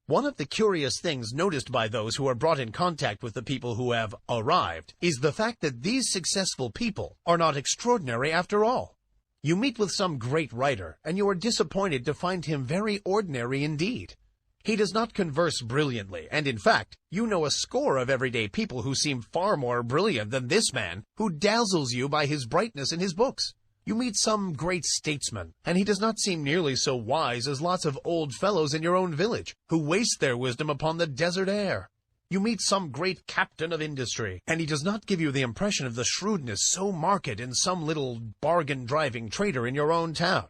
One of the curious things noticed by those who are brought in contact with the people who have arrived is the fact that these successful people are not extraordinary after all. You meet with some great writer, and you are disappointed to find him very ordinary indeed. He does not converse brilliantly, and in fact, you know a score of everyday people who seem far more brilliant than this man, who dazzles you by his brightness in his books. You meet some great statesman, and he does not seem nearly so wise as lots of old fellows in your own village, who waste their wisdom upon the desert air. You meet some great captain of industry, and he does not give you the impression of the shrewdness so marked in some little bargain-driving trader in your own town.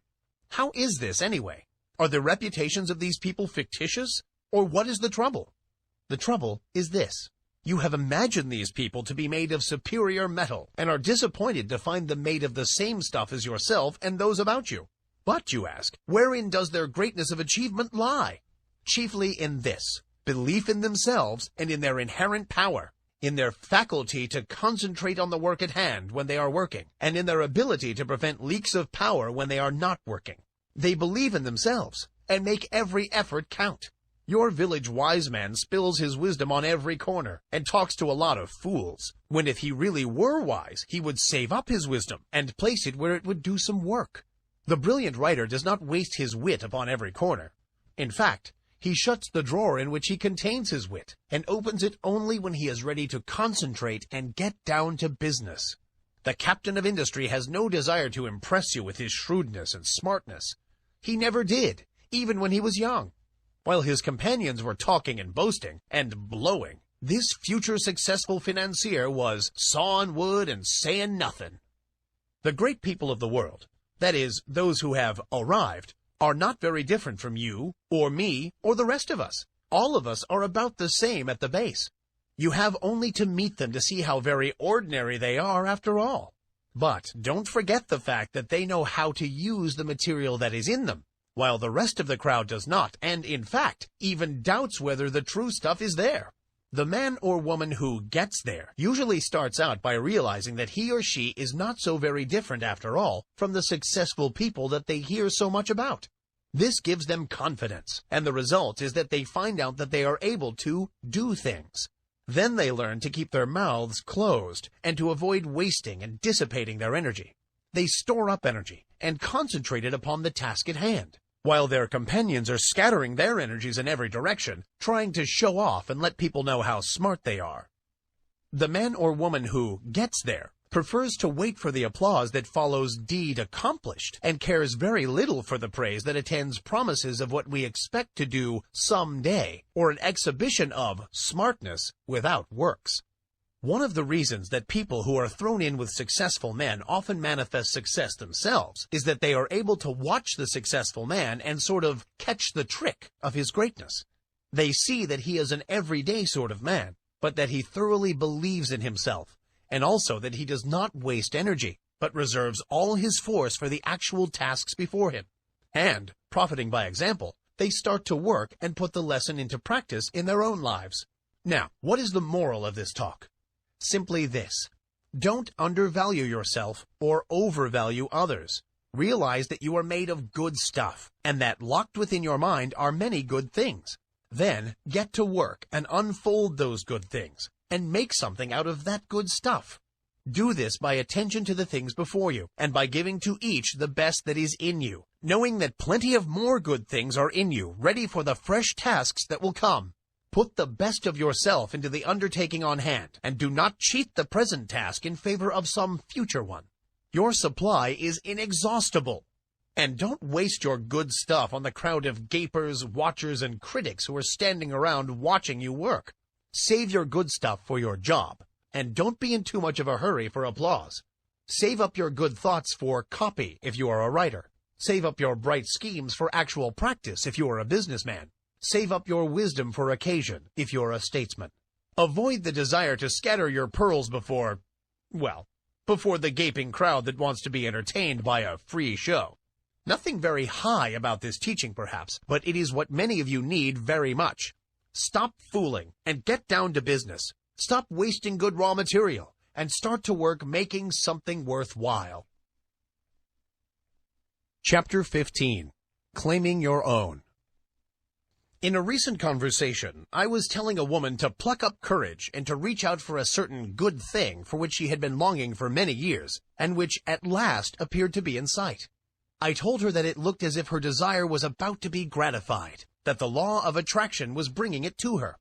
How is this, anyway? Are the reputations of these people fictitious? Or what is the trouble? The trouble is this. You have imagined these people to be made of superior metal, and are disappointed to find them made of the same stuff as yourself and those about you. But, you ask, wherein does their greatness of achievement lie? Chiefly in this. Belief in themselves and in their inherent power, in their faculty to concentrate on the work at hand when they are working, and in their ability to prevent leaks of power when they are not working. They believe in themselves and make every effort count. Your village wise man spills his wisdom on every corner and talks to a lot of fools, when if he really were wise, he would save up his wisdom and place it where it would do some work. The brilliant writer does not waste his wit upon every corner. In fact, he shuts the drawer in which he contains his wit, and opens it only when he is ready to concentrate and get down to business. The captain of industry has no desire to impress you with his shrewdness and smartness. He never did, even when he was young. While his companions were talking and boasting, and blowing, this future successful financier was sawing wood and saying nothing. The great people of the world, that is, those who have arrived, are not very different from you, or me, or the rest of us. All of us are about the same at the base. You have only to meet them to see how very ordinary they are after all. But don't forget the fact that they know how to use the material that is in them, while the rest of the crowd does not, and in fact, even doubts whether the true stuff is there. The man or woman who gets there usually starts out by realizing that he or she is not so very different after all from the successful people that they hear so much about. This gives them confidence, and the result is that they find out that they are able to do things. Then they learn to keep their mouths closed and to avoid wasting and dissipating their energy. They store up energy and concentrate it upon the task at hand, while their companions are scattering their energies in every direction, trying to show off and let people know how smart they are. The man or woman who gets there prefers to wait for the applause that follows deed accomplished and cares very little for the praise that attends promises of what we expect to do someday, or an exhibition of smartness without works. One of the reasons that people who are thrown in with successful men often manifest success themselves is that they are able to watch the successful man and sort of catch the trick of his greatness. They see that he is an everyday sort of man, but that he thoroughly believes in himself, and also that he does not waste energy, but reserves all his force for the actual tasks before him. And, profiting by example, they start to work and put the lesson into practice in their own lives. Now, what is the moral of this talk? Simply this: don't undervalue yourself or overvalue others. Realize that you are made of good stuff, and that locked within your mind are many good things. Then get to work and unfold those good things, and make something out of that good stuff. Do this by attention to the things before you, and by giving to each the best that is in you, knowing that plenty of more good things are in you, ready for the fresh tasks that will come. Put the best of yourself into the undertaking on hand, and do not cheat the present task in favor of some future one. Your supply is inexhaustible. And don't waste your good stuff on the crowd of gapers, watchers, and critics who are standing around watching you work. Save your good stuff for your job, and don't be in too much of a hurry for applause. Save up your good thoughts for copy if you are a writer. Save up your bright schemes for actual practice if you are a businessman. Save up your wisdom for occasion if you're a statesman. Avoid the desire to scatter your pearls before the gaping crowd that wants to be entertained by a free show. Nothing very high about this teaching, perhaps, but it is what many of you need very much. Stop fooling and get down to business. Stop wasting good raw material and start to work making something worthwhile. Chapter 15. Claiming Your Own. In a recent conversation, I was telling a woman to pluck up courage and to reach out for a certain good thing for which she had been longing for many years, and which at last appeared to be in sight. I told her that it looked as if her desire was about to be gratified, that the law of attraction was bringing it to her.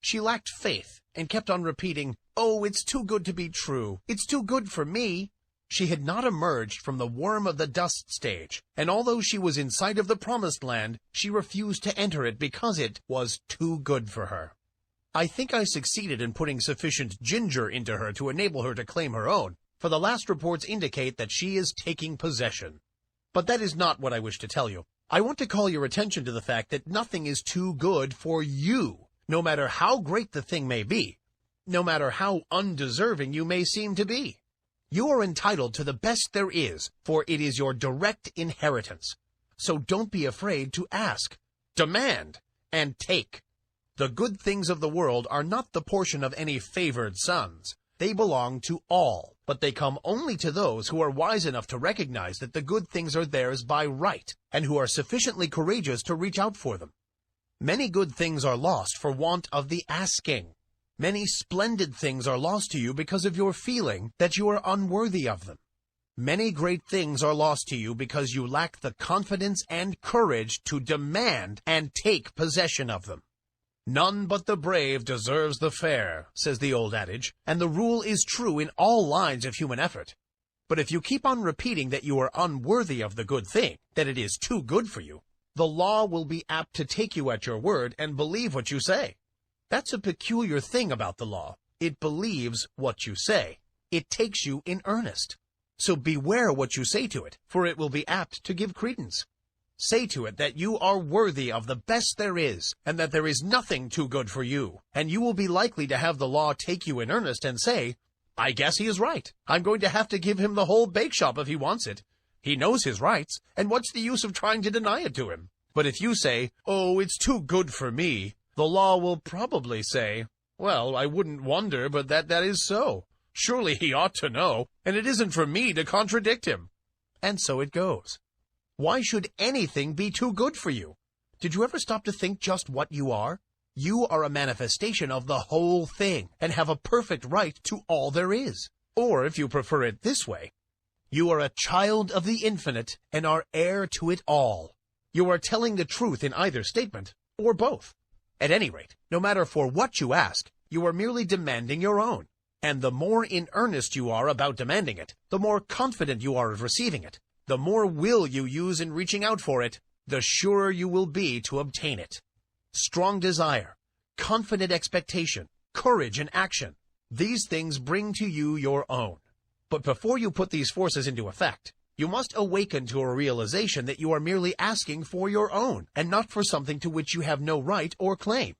She lacked faith and kept on repeating, "Oh, it's too good to be true. It's too good for me." She had not emerged from the worm of the dust stage, and although she was in sight of the promised land, she refused to enter it because it was too good for her. I think I succeeded in putting sufficient ginger into her to enable her to claim her own, for the last reports indicate that she is taking possession. But that is not what I wish to tell you. I want to call your attention to the fact that nothing is too good for you, no matter how great the thing may be, no matter how undeserving you may seem to be. You are entitled to the best there is, for it is your direct inheritance. So don't be afraid to ask, demand, and take. The good things of the world are not the portion of any favored sons. They belong to all, but they come only to those who are wise enough to recognize that the good things are theirs by right, and who are sufficiently courageous to reach out for them. Many good things are lost for want of the asking. Many splendid things are lost to you because of your feeling that you are unworthy of them. Many great things are lost to you because you lack the confidence and courage to demand and take possession of them. None but the brave deserves the fair, says the old adage, and the rule is true in all lines of human effort. But if you keep on repeating that you are unworthy of the good thing, that it is too good for you, the law will be apt to take you at your word and believe what you say. That's a peculiar thing about the law. It believes what you say. It takes you in earnest. So beware what you say to it, for it will be apt to give credence. Say to it that you are worthy of the best there is, and that there is nothing too good for you, and you will be likely to have the law take you in earnest and say, I guess he is right. I'm going to have to give him the whole bake shop if he wants it. He knows his rights, and what's the use of trying to deny it to him? But if you say, oh, it's too good for me, the law will probably say, well, I wouldn't wonder, but that is so. Surely he ought to know, and it isn't for me to contradict him. And so it goes. Why should anything be too good for you? Did you ever stop to think just what you are? You are a manifestation of the whole thing and have a perfect right to all there is. Or, if you prefer it this way, you are a child of the infinite and are heir to it all. You are telling the truth in either statement, or both. At any rate, no matter for what you ask, you are merely demanding your own. And the more in earnest you are about demanding it, the more confident you are of receiving it. The more will you use in reaching out for it, the surer you will be to obtain it. Strong desire, confident expectation, courage and action, these things bring to you your own. But before you put these forces into effect, you must awaken to a realization that you are merely asking for your own, and not for something to which you have no right or claim.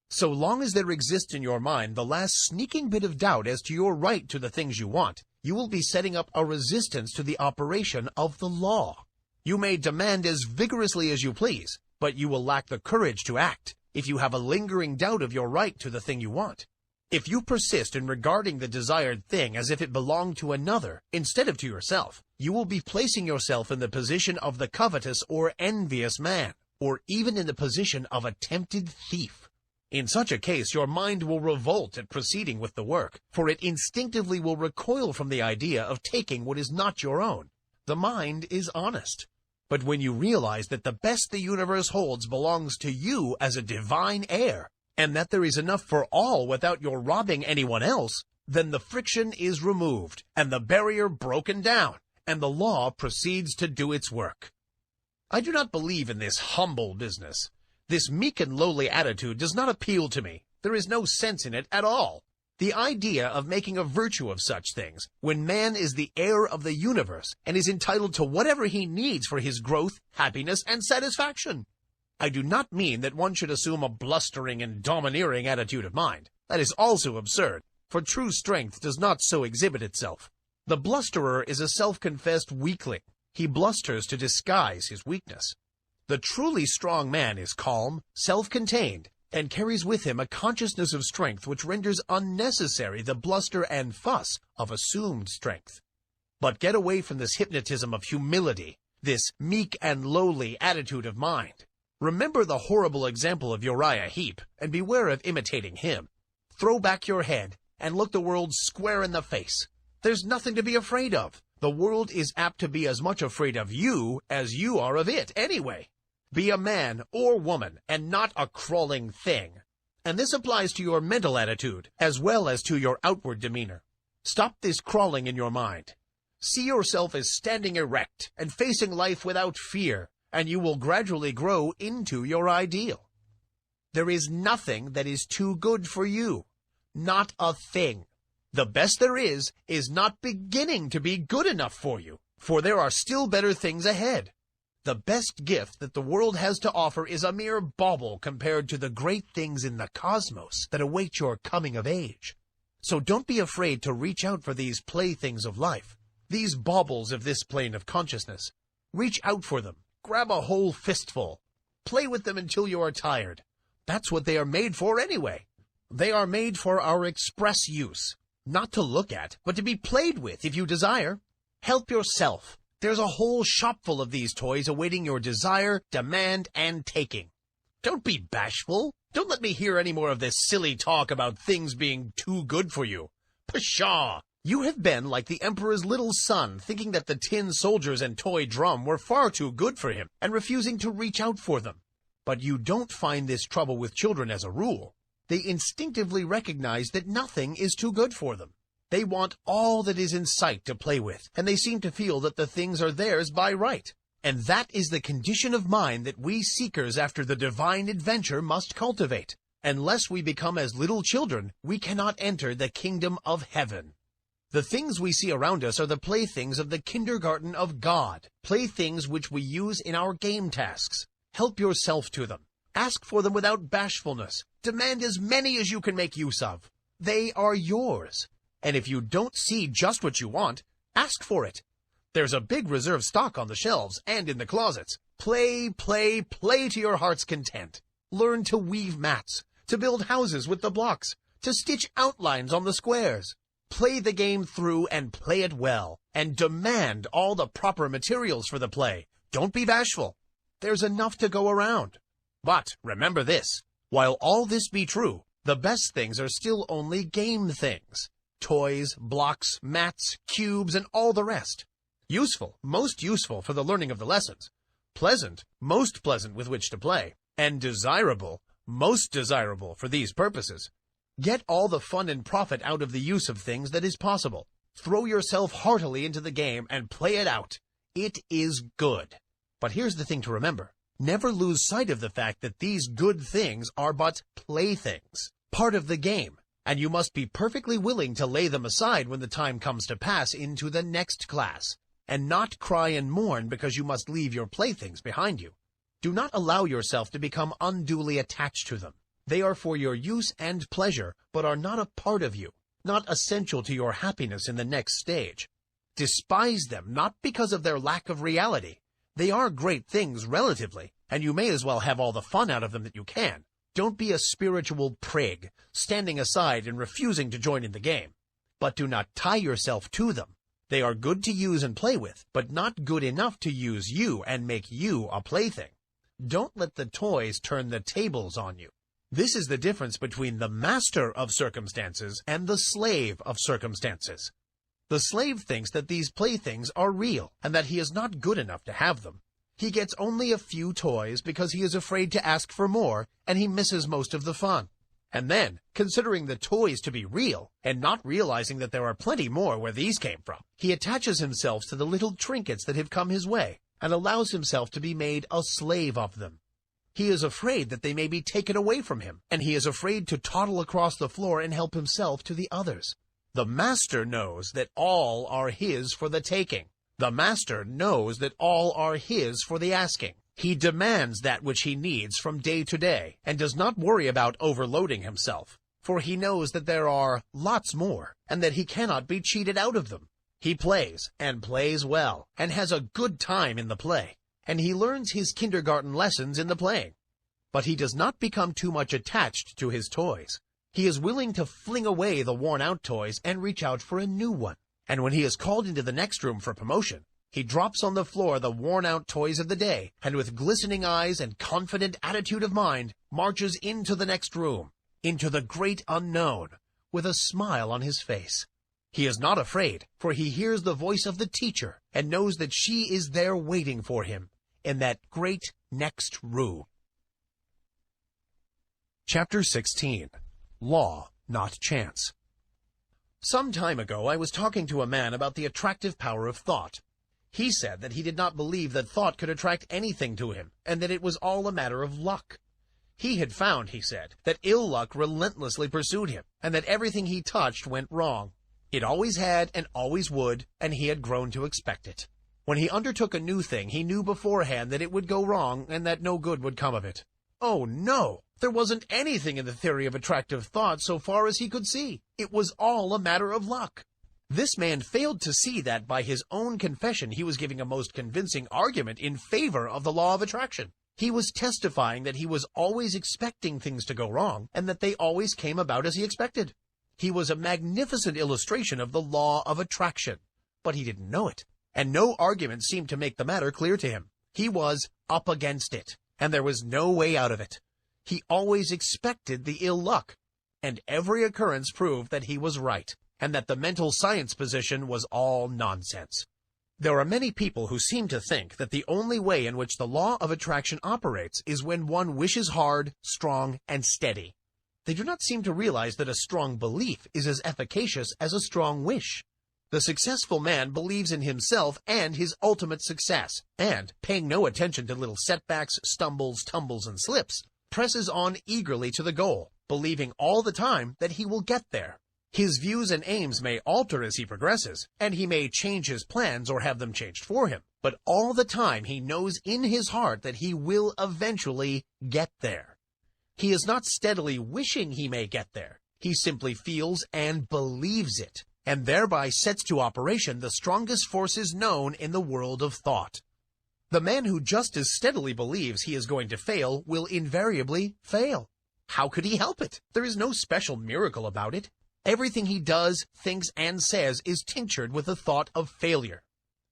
So long as there exists in your mind the last sneaking bit of doubt as to your right to the things you want, you will be setting up a resistance to the operation of the law. You may demand as vigorously as you please, but you will lack the courage to act if you have a lingering doubt of your right to the thing you want. If you persist in regarding the desired thing as if it belonged to another instead of to yourself, you will be placing yourself in the position of the covetous or envious man, or even in the position of a tempted thief. In such a case, your mind will revolt at proceeding with the work, for it instinctively will recoil from the idea of taking what is not your own. The mind is honest. But when you realize that the best the universe holds belongs to you as a divine heir, and that there is enough for all without your robbing anyone else, then the friction is removed, and the barrier broken down, and the law proceeds to do its work. I do not believe in this humble business. This meek and lowly attitude does not appeal to me. There is no sense in it at all. The idea of making a virtue of such things, when man is the heir of the universe and is entitled to whatever he needs for his growth, happiness, and satisfaction. I do not mean that one should assume a blustering and domineering attitude of mind. That is also absurd, for true strength does not so exhibit itself. The blusterer is a self-confessed weakling. He blusters to disguise his weakness. The truly strong man is calm, self-contained, and carries with him a consciousness of strength which renders unnecessary the bluster and fuss of assumed strength. But get away from this hypnotism of humility, this meek and lowly attitude of mind. Remember the horrible example of Uriah Heep, and beware of imitating him. Throw back your head and look the world square in the face. There's nothing to be afraid of. The world is apt to be as much afraid of you as you are of it anyway. Be a man or woman and not a crawling thing. And this applies to your mental attitude as well as to your outward demeanor. Stop this crawling in your mind. See yourself as standing erect and facing life without fear, and you will gradually grow into your ideal. There is nothing that is too good for you. Not a thing. The best there is not beginning to be good enough for you, for there are still better things ahead. The best gift that the world has to offer is a mere bauble compared to the great things in the cosmos that await your coming of age. So don't be afraid to reach out for these playthings of life, these baubles of this plane of consciousness. Reach out for them. Grab a whole fistful. Play with them until you are tired. That's what they are made for anyway. They are made for our express use, not to look at, but to be played with if you desire. Help yourself. There's a whole shopful of these toys awaiting your desire, demand, and taking. Don't be bashful. Don't let me hear any more of this silly talk about things being too good for you. Pshaw! You have been like the Emperor's little son, thinking that the tin soldiers and toy drum were far too good for him, and refusing to reach out for them. But you don't find this trouble with children as a rule. They instinctively recognize that nothing is too good for them. They want all that is in sight to play with, and they seem to feel that the things are theirs by right. And that is the condition of mind that we seekers after the divine adventure must cultivate. Unless we become as little children, we cannot enter the kingdom of heaven. The things we see around us are the playthings of the kindergarten of God, playthings which we use in our game tasks. Help yourself to them. Ask for them without bashfulness. Demand as many as you can make use of. They are yours. And if you don't see just what you want, ask for it. There's a big reserve stock on the shelves and in the closets. Play, play, play to your heart's content. Learn to weave mats, to build houses with the blocks, to stitch outlines on the squares. Play the game through and play it well, and demand all the proper materials for the play. Don't be bashful. There's enough to go around. But remember this, while all this be true, the best things are still only game things. Toys, blocks, mats, cubes, and all the rest. Useful, most useful for the learning of the lessons. Pleasant, most pleasant with which to play. And desirable, most desirable for these purposes. Get all the fun and profit out of the use of things that is possible. Throw yourself heartily into the game and play it out. It is good. But here's the thing to remember. Never lose sight of the fact that these good things are but playthings, part of the game, and you must be perfectly willing to lay them aside when the time comes to pass into the next class, and not cry and mourn because you must leave your playthings behind you. Do not allow yourself to become unduly attached to them. They are for your use and pleasure, but are not a part of you, not essential to your happiness in the next stage. Despise them not because of their lack of reality. They are great things relatively, and you may as well have all the fun out of them that you can. Don't be a spiritual prig, standing aside and refusing to join in the game. But do not tie yourself to them. They are good to use and play with, but not good enough to use you and make you a plaything. Don't let the toys turn the tables on you. This is the difference between the master of circumstances and the slave of circumstances. The slave thinks that these playthings are real and that he is not good enough to have them. He gets only a few toys because he is afraid to ask for more, and he misses most of the fun. And then, considering the toys to be real, and not realizing that there are plenty more where these came from, he attaches himself to the little trinkets that have come his way, and allows himself to be made a slave of them. He is afraid that they may be taken away from him, and he is afraid to toddle across the floor and help himself to the others. The master knows that all are his for the taking. The master knows that all are his for the asking. He demands that which he needs from day to day, and does not worry about overloading himself, for he knows that there are lots more, and that he cannot be cheated out of them. He plays, and plays well, and has a good time in the play, and he learns his kindergarten lessons in the playing. But he does not become too much attached to his toys. He is willing to fling away the worn-out toys and reach out for a new one. And when he is called into the next room for promotion, he drops on the floor the worn-out toys of the day, and with glistening eyes and confident attitude of mind, marches into the next room, into the great unknown, with a smile on his face. He is not afraid, for he hears the voice of the teacher, and knows that she is there waiting for him, in that great next room. Chapter 16. Law, not chance. Some time ago I was talking to a man about the attractive power of thought. He said that he did not believe that thought could attract anything to him, and that it was all a matter of luck. He had found, he said, that ill luck relentlessly pursued him, and that everything he touched went wrong. It always had and always would, and he had grown to expect it. When he undertook a new thing, he knew beforehand that it would go wrong and that no good would come of it. Oh, no! There wasn't anything in the theory of attractive thought so far as he could see. It was all a matter of luck. This man failed to see that by his own confession he was giving a most convincing argument in favor of the law of attraction. He was testifying that he was always expecting things to go wrong, and that they always came about as he expected. He was a magnificent illustration of the law of attraction, but he didn't know it, and no argument seemed to make the matter clear to him. He was up against it, and there was no way out of it. He always expected the ill luck, and every occurrence proved that he was right, and that the mental science position was all nonsense. There are many people who seem to think that the only way in which the law of attraction operates is when one wishes hard, strong, and steady. They do not seem to realize that a strong belief is as efficacious as a strong wish. The successful man believes in himself and his ultimate success, and, paying no attention to little setbacks, stumbles, tumbles, and slips, presses on eagerly to the goal, believing all the time that he will get there. His views and aims may alter as he progresses, and he may change his plans or have them changed for him, but all the time he knows in his heart that he will eventually get there. He is not steadily wishing he may get there. He simply feels and believes it, and thereby sets to operation the strongest forces known in the world of thought. The man who just as steadily believes he is going to fail will invariably fail. How could he help it? There is no special miracle about it. Everything he does, thinks, and says is tinctured with the thought of failure.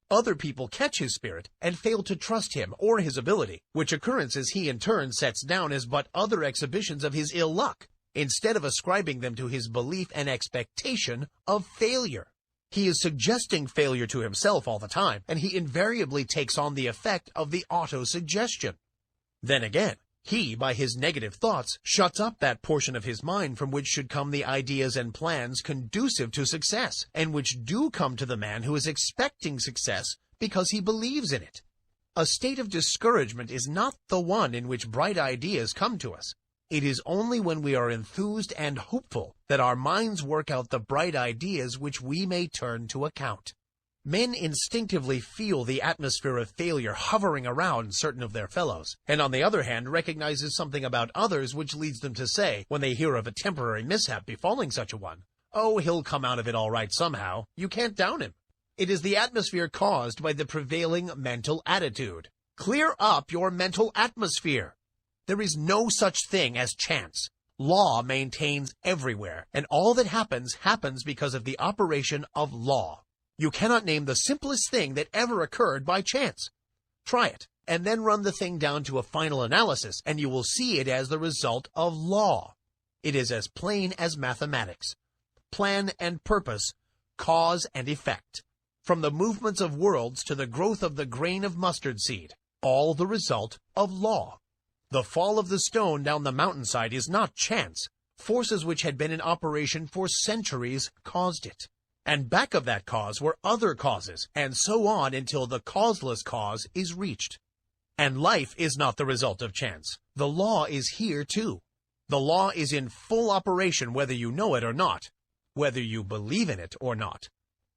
Other people catch his spirit and fail to trust him or his ability, which occurrences he in turn sets down as but other exhibitions of his ill luck, instead of ascribing them to his belief and expectation of failure. He is suggesting failure to himself all the time, and he invariably takes on the effect of the auto-suggestion. Then again, he, by his negative thoughts, shuts up that portion of his mind from which should come the ideas and plans conducive to success, and which do come to the man who is expecting success because he believes in it. A state of discouragement is not the one in which bright ideas come to us. It is only when we are enthused and hopeful that our minds work out the bright ideas which we may turn to account. Men instinctively feel the atmosphere of failure hovering around certain of their fellows, and on the other hand recognizes something about others which leads them to say, when they hear of a temporary mishap befalling such a one, "Oh, he'll come out of it all right somehow. You can't down him." It is the atmosphere caused by the prevailing mental attitude. Clear up your mental atmosphere. There is no such thing as chance. Law maintains everywhere, and all that happens because of the operation of law. You cannot name the simplest thing that ever occurred by chance. Try it, and then run the thing down to a final analysis, and you will see it as the result of law. It is as plain as mathematics. Plan and purpose, cause and effect. From the movements of worlds to the growth of the grain of mustard seed, all the result of law. The fall of the stone down the mountainside is not chance. Forces which had been in operation for centuries caused it. And back of that cause were other causes, and so on until the causeless cause is reached. And life is not the result of chance. The law is here too. The law is in full operation whether you know it or not, whether you believe in it or not.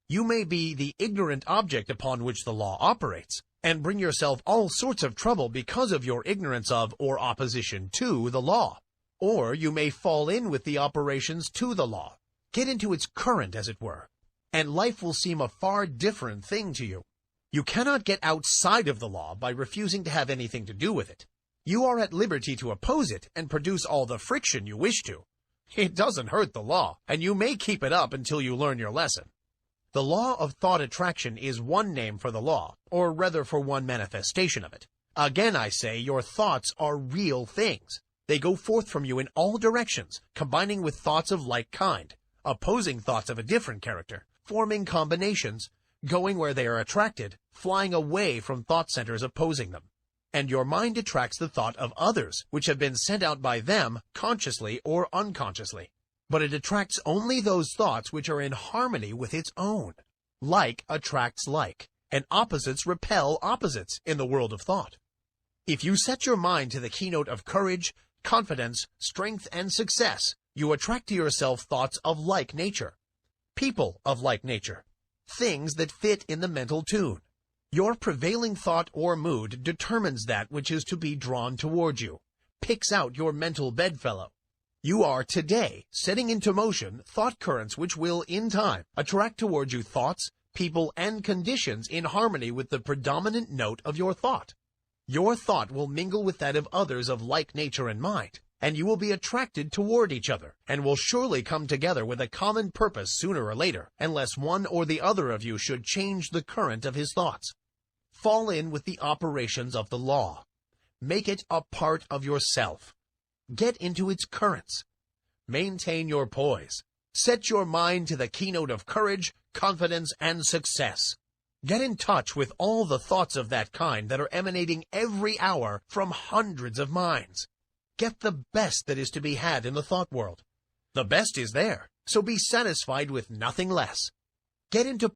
You may be the ignorant object upon which the law operates, and bring yourself all sorts of trouble because of your ignorance of or opposition to the law. Or you may fall in with the operations to the law, get into its current as it were, and life will seem a far different thing to you. You cannot get outside of the law by refusing to have anything to do with it. You are at liberty to oppose it and produce all the friction you wish to. It doesn't hurt the law, and you may keep it up until you learn your lesson. The law of thought attraction is one name for the law, or rather for one manifestation of it. Again, I say, your thoughts are real things. They go forth from you in all directions, combining with thoughts of like kind, opposing thoughts of a different character, forming combinations, going where they are attracted, flying away from thought centers opposing them. And your mind attracts the thought of others, which have been sent out by them, consciously or unconsciously. But it attracts only those thoughts which are in harmony with its own. Like attracts like, and opposites repel opposites in the world of thought. If you set your mind to the keynote of courage, confidence, strength, and success, you attract to yourself thoughts of like nature. People of like nature, things that fit in the mental tune. Your prevailing thought or mood determines that which is to be drawn toward you, picks out your mental bedfellow. You are today setting into motion thought currents which will, in time, attract toward you thoughts, people, and conditions in harmony with the predominant note of your thought. Your thought will mingle with that of others of like nature and mind, and you will be attracted toward each other, and will surely come together with a common purpose sooner or later, unless one or the other of you should change the current of his thoughts. Fall in with the operations of the law. Make it a part of yourself. Get into its currents. Maintain your poise. Set your mind to the keynote of courage, confidence, and success. Get in touch with all the thoughts of that kind that are emanating every hour from hundreds of minds. Get the best that is to be had in the thought world. The best is there, so be satisfied with nothing less. Get into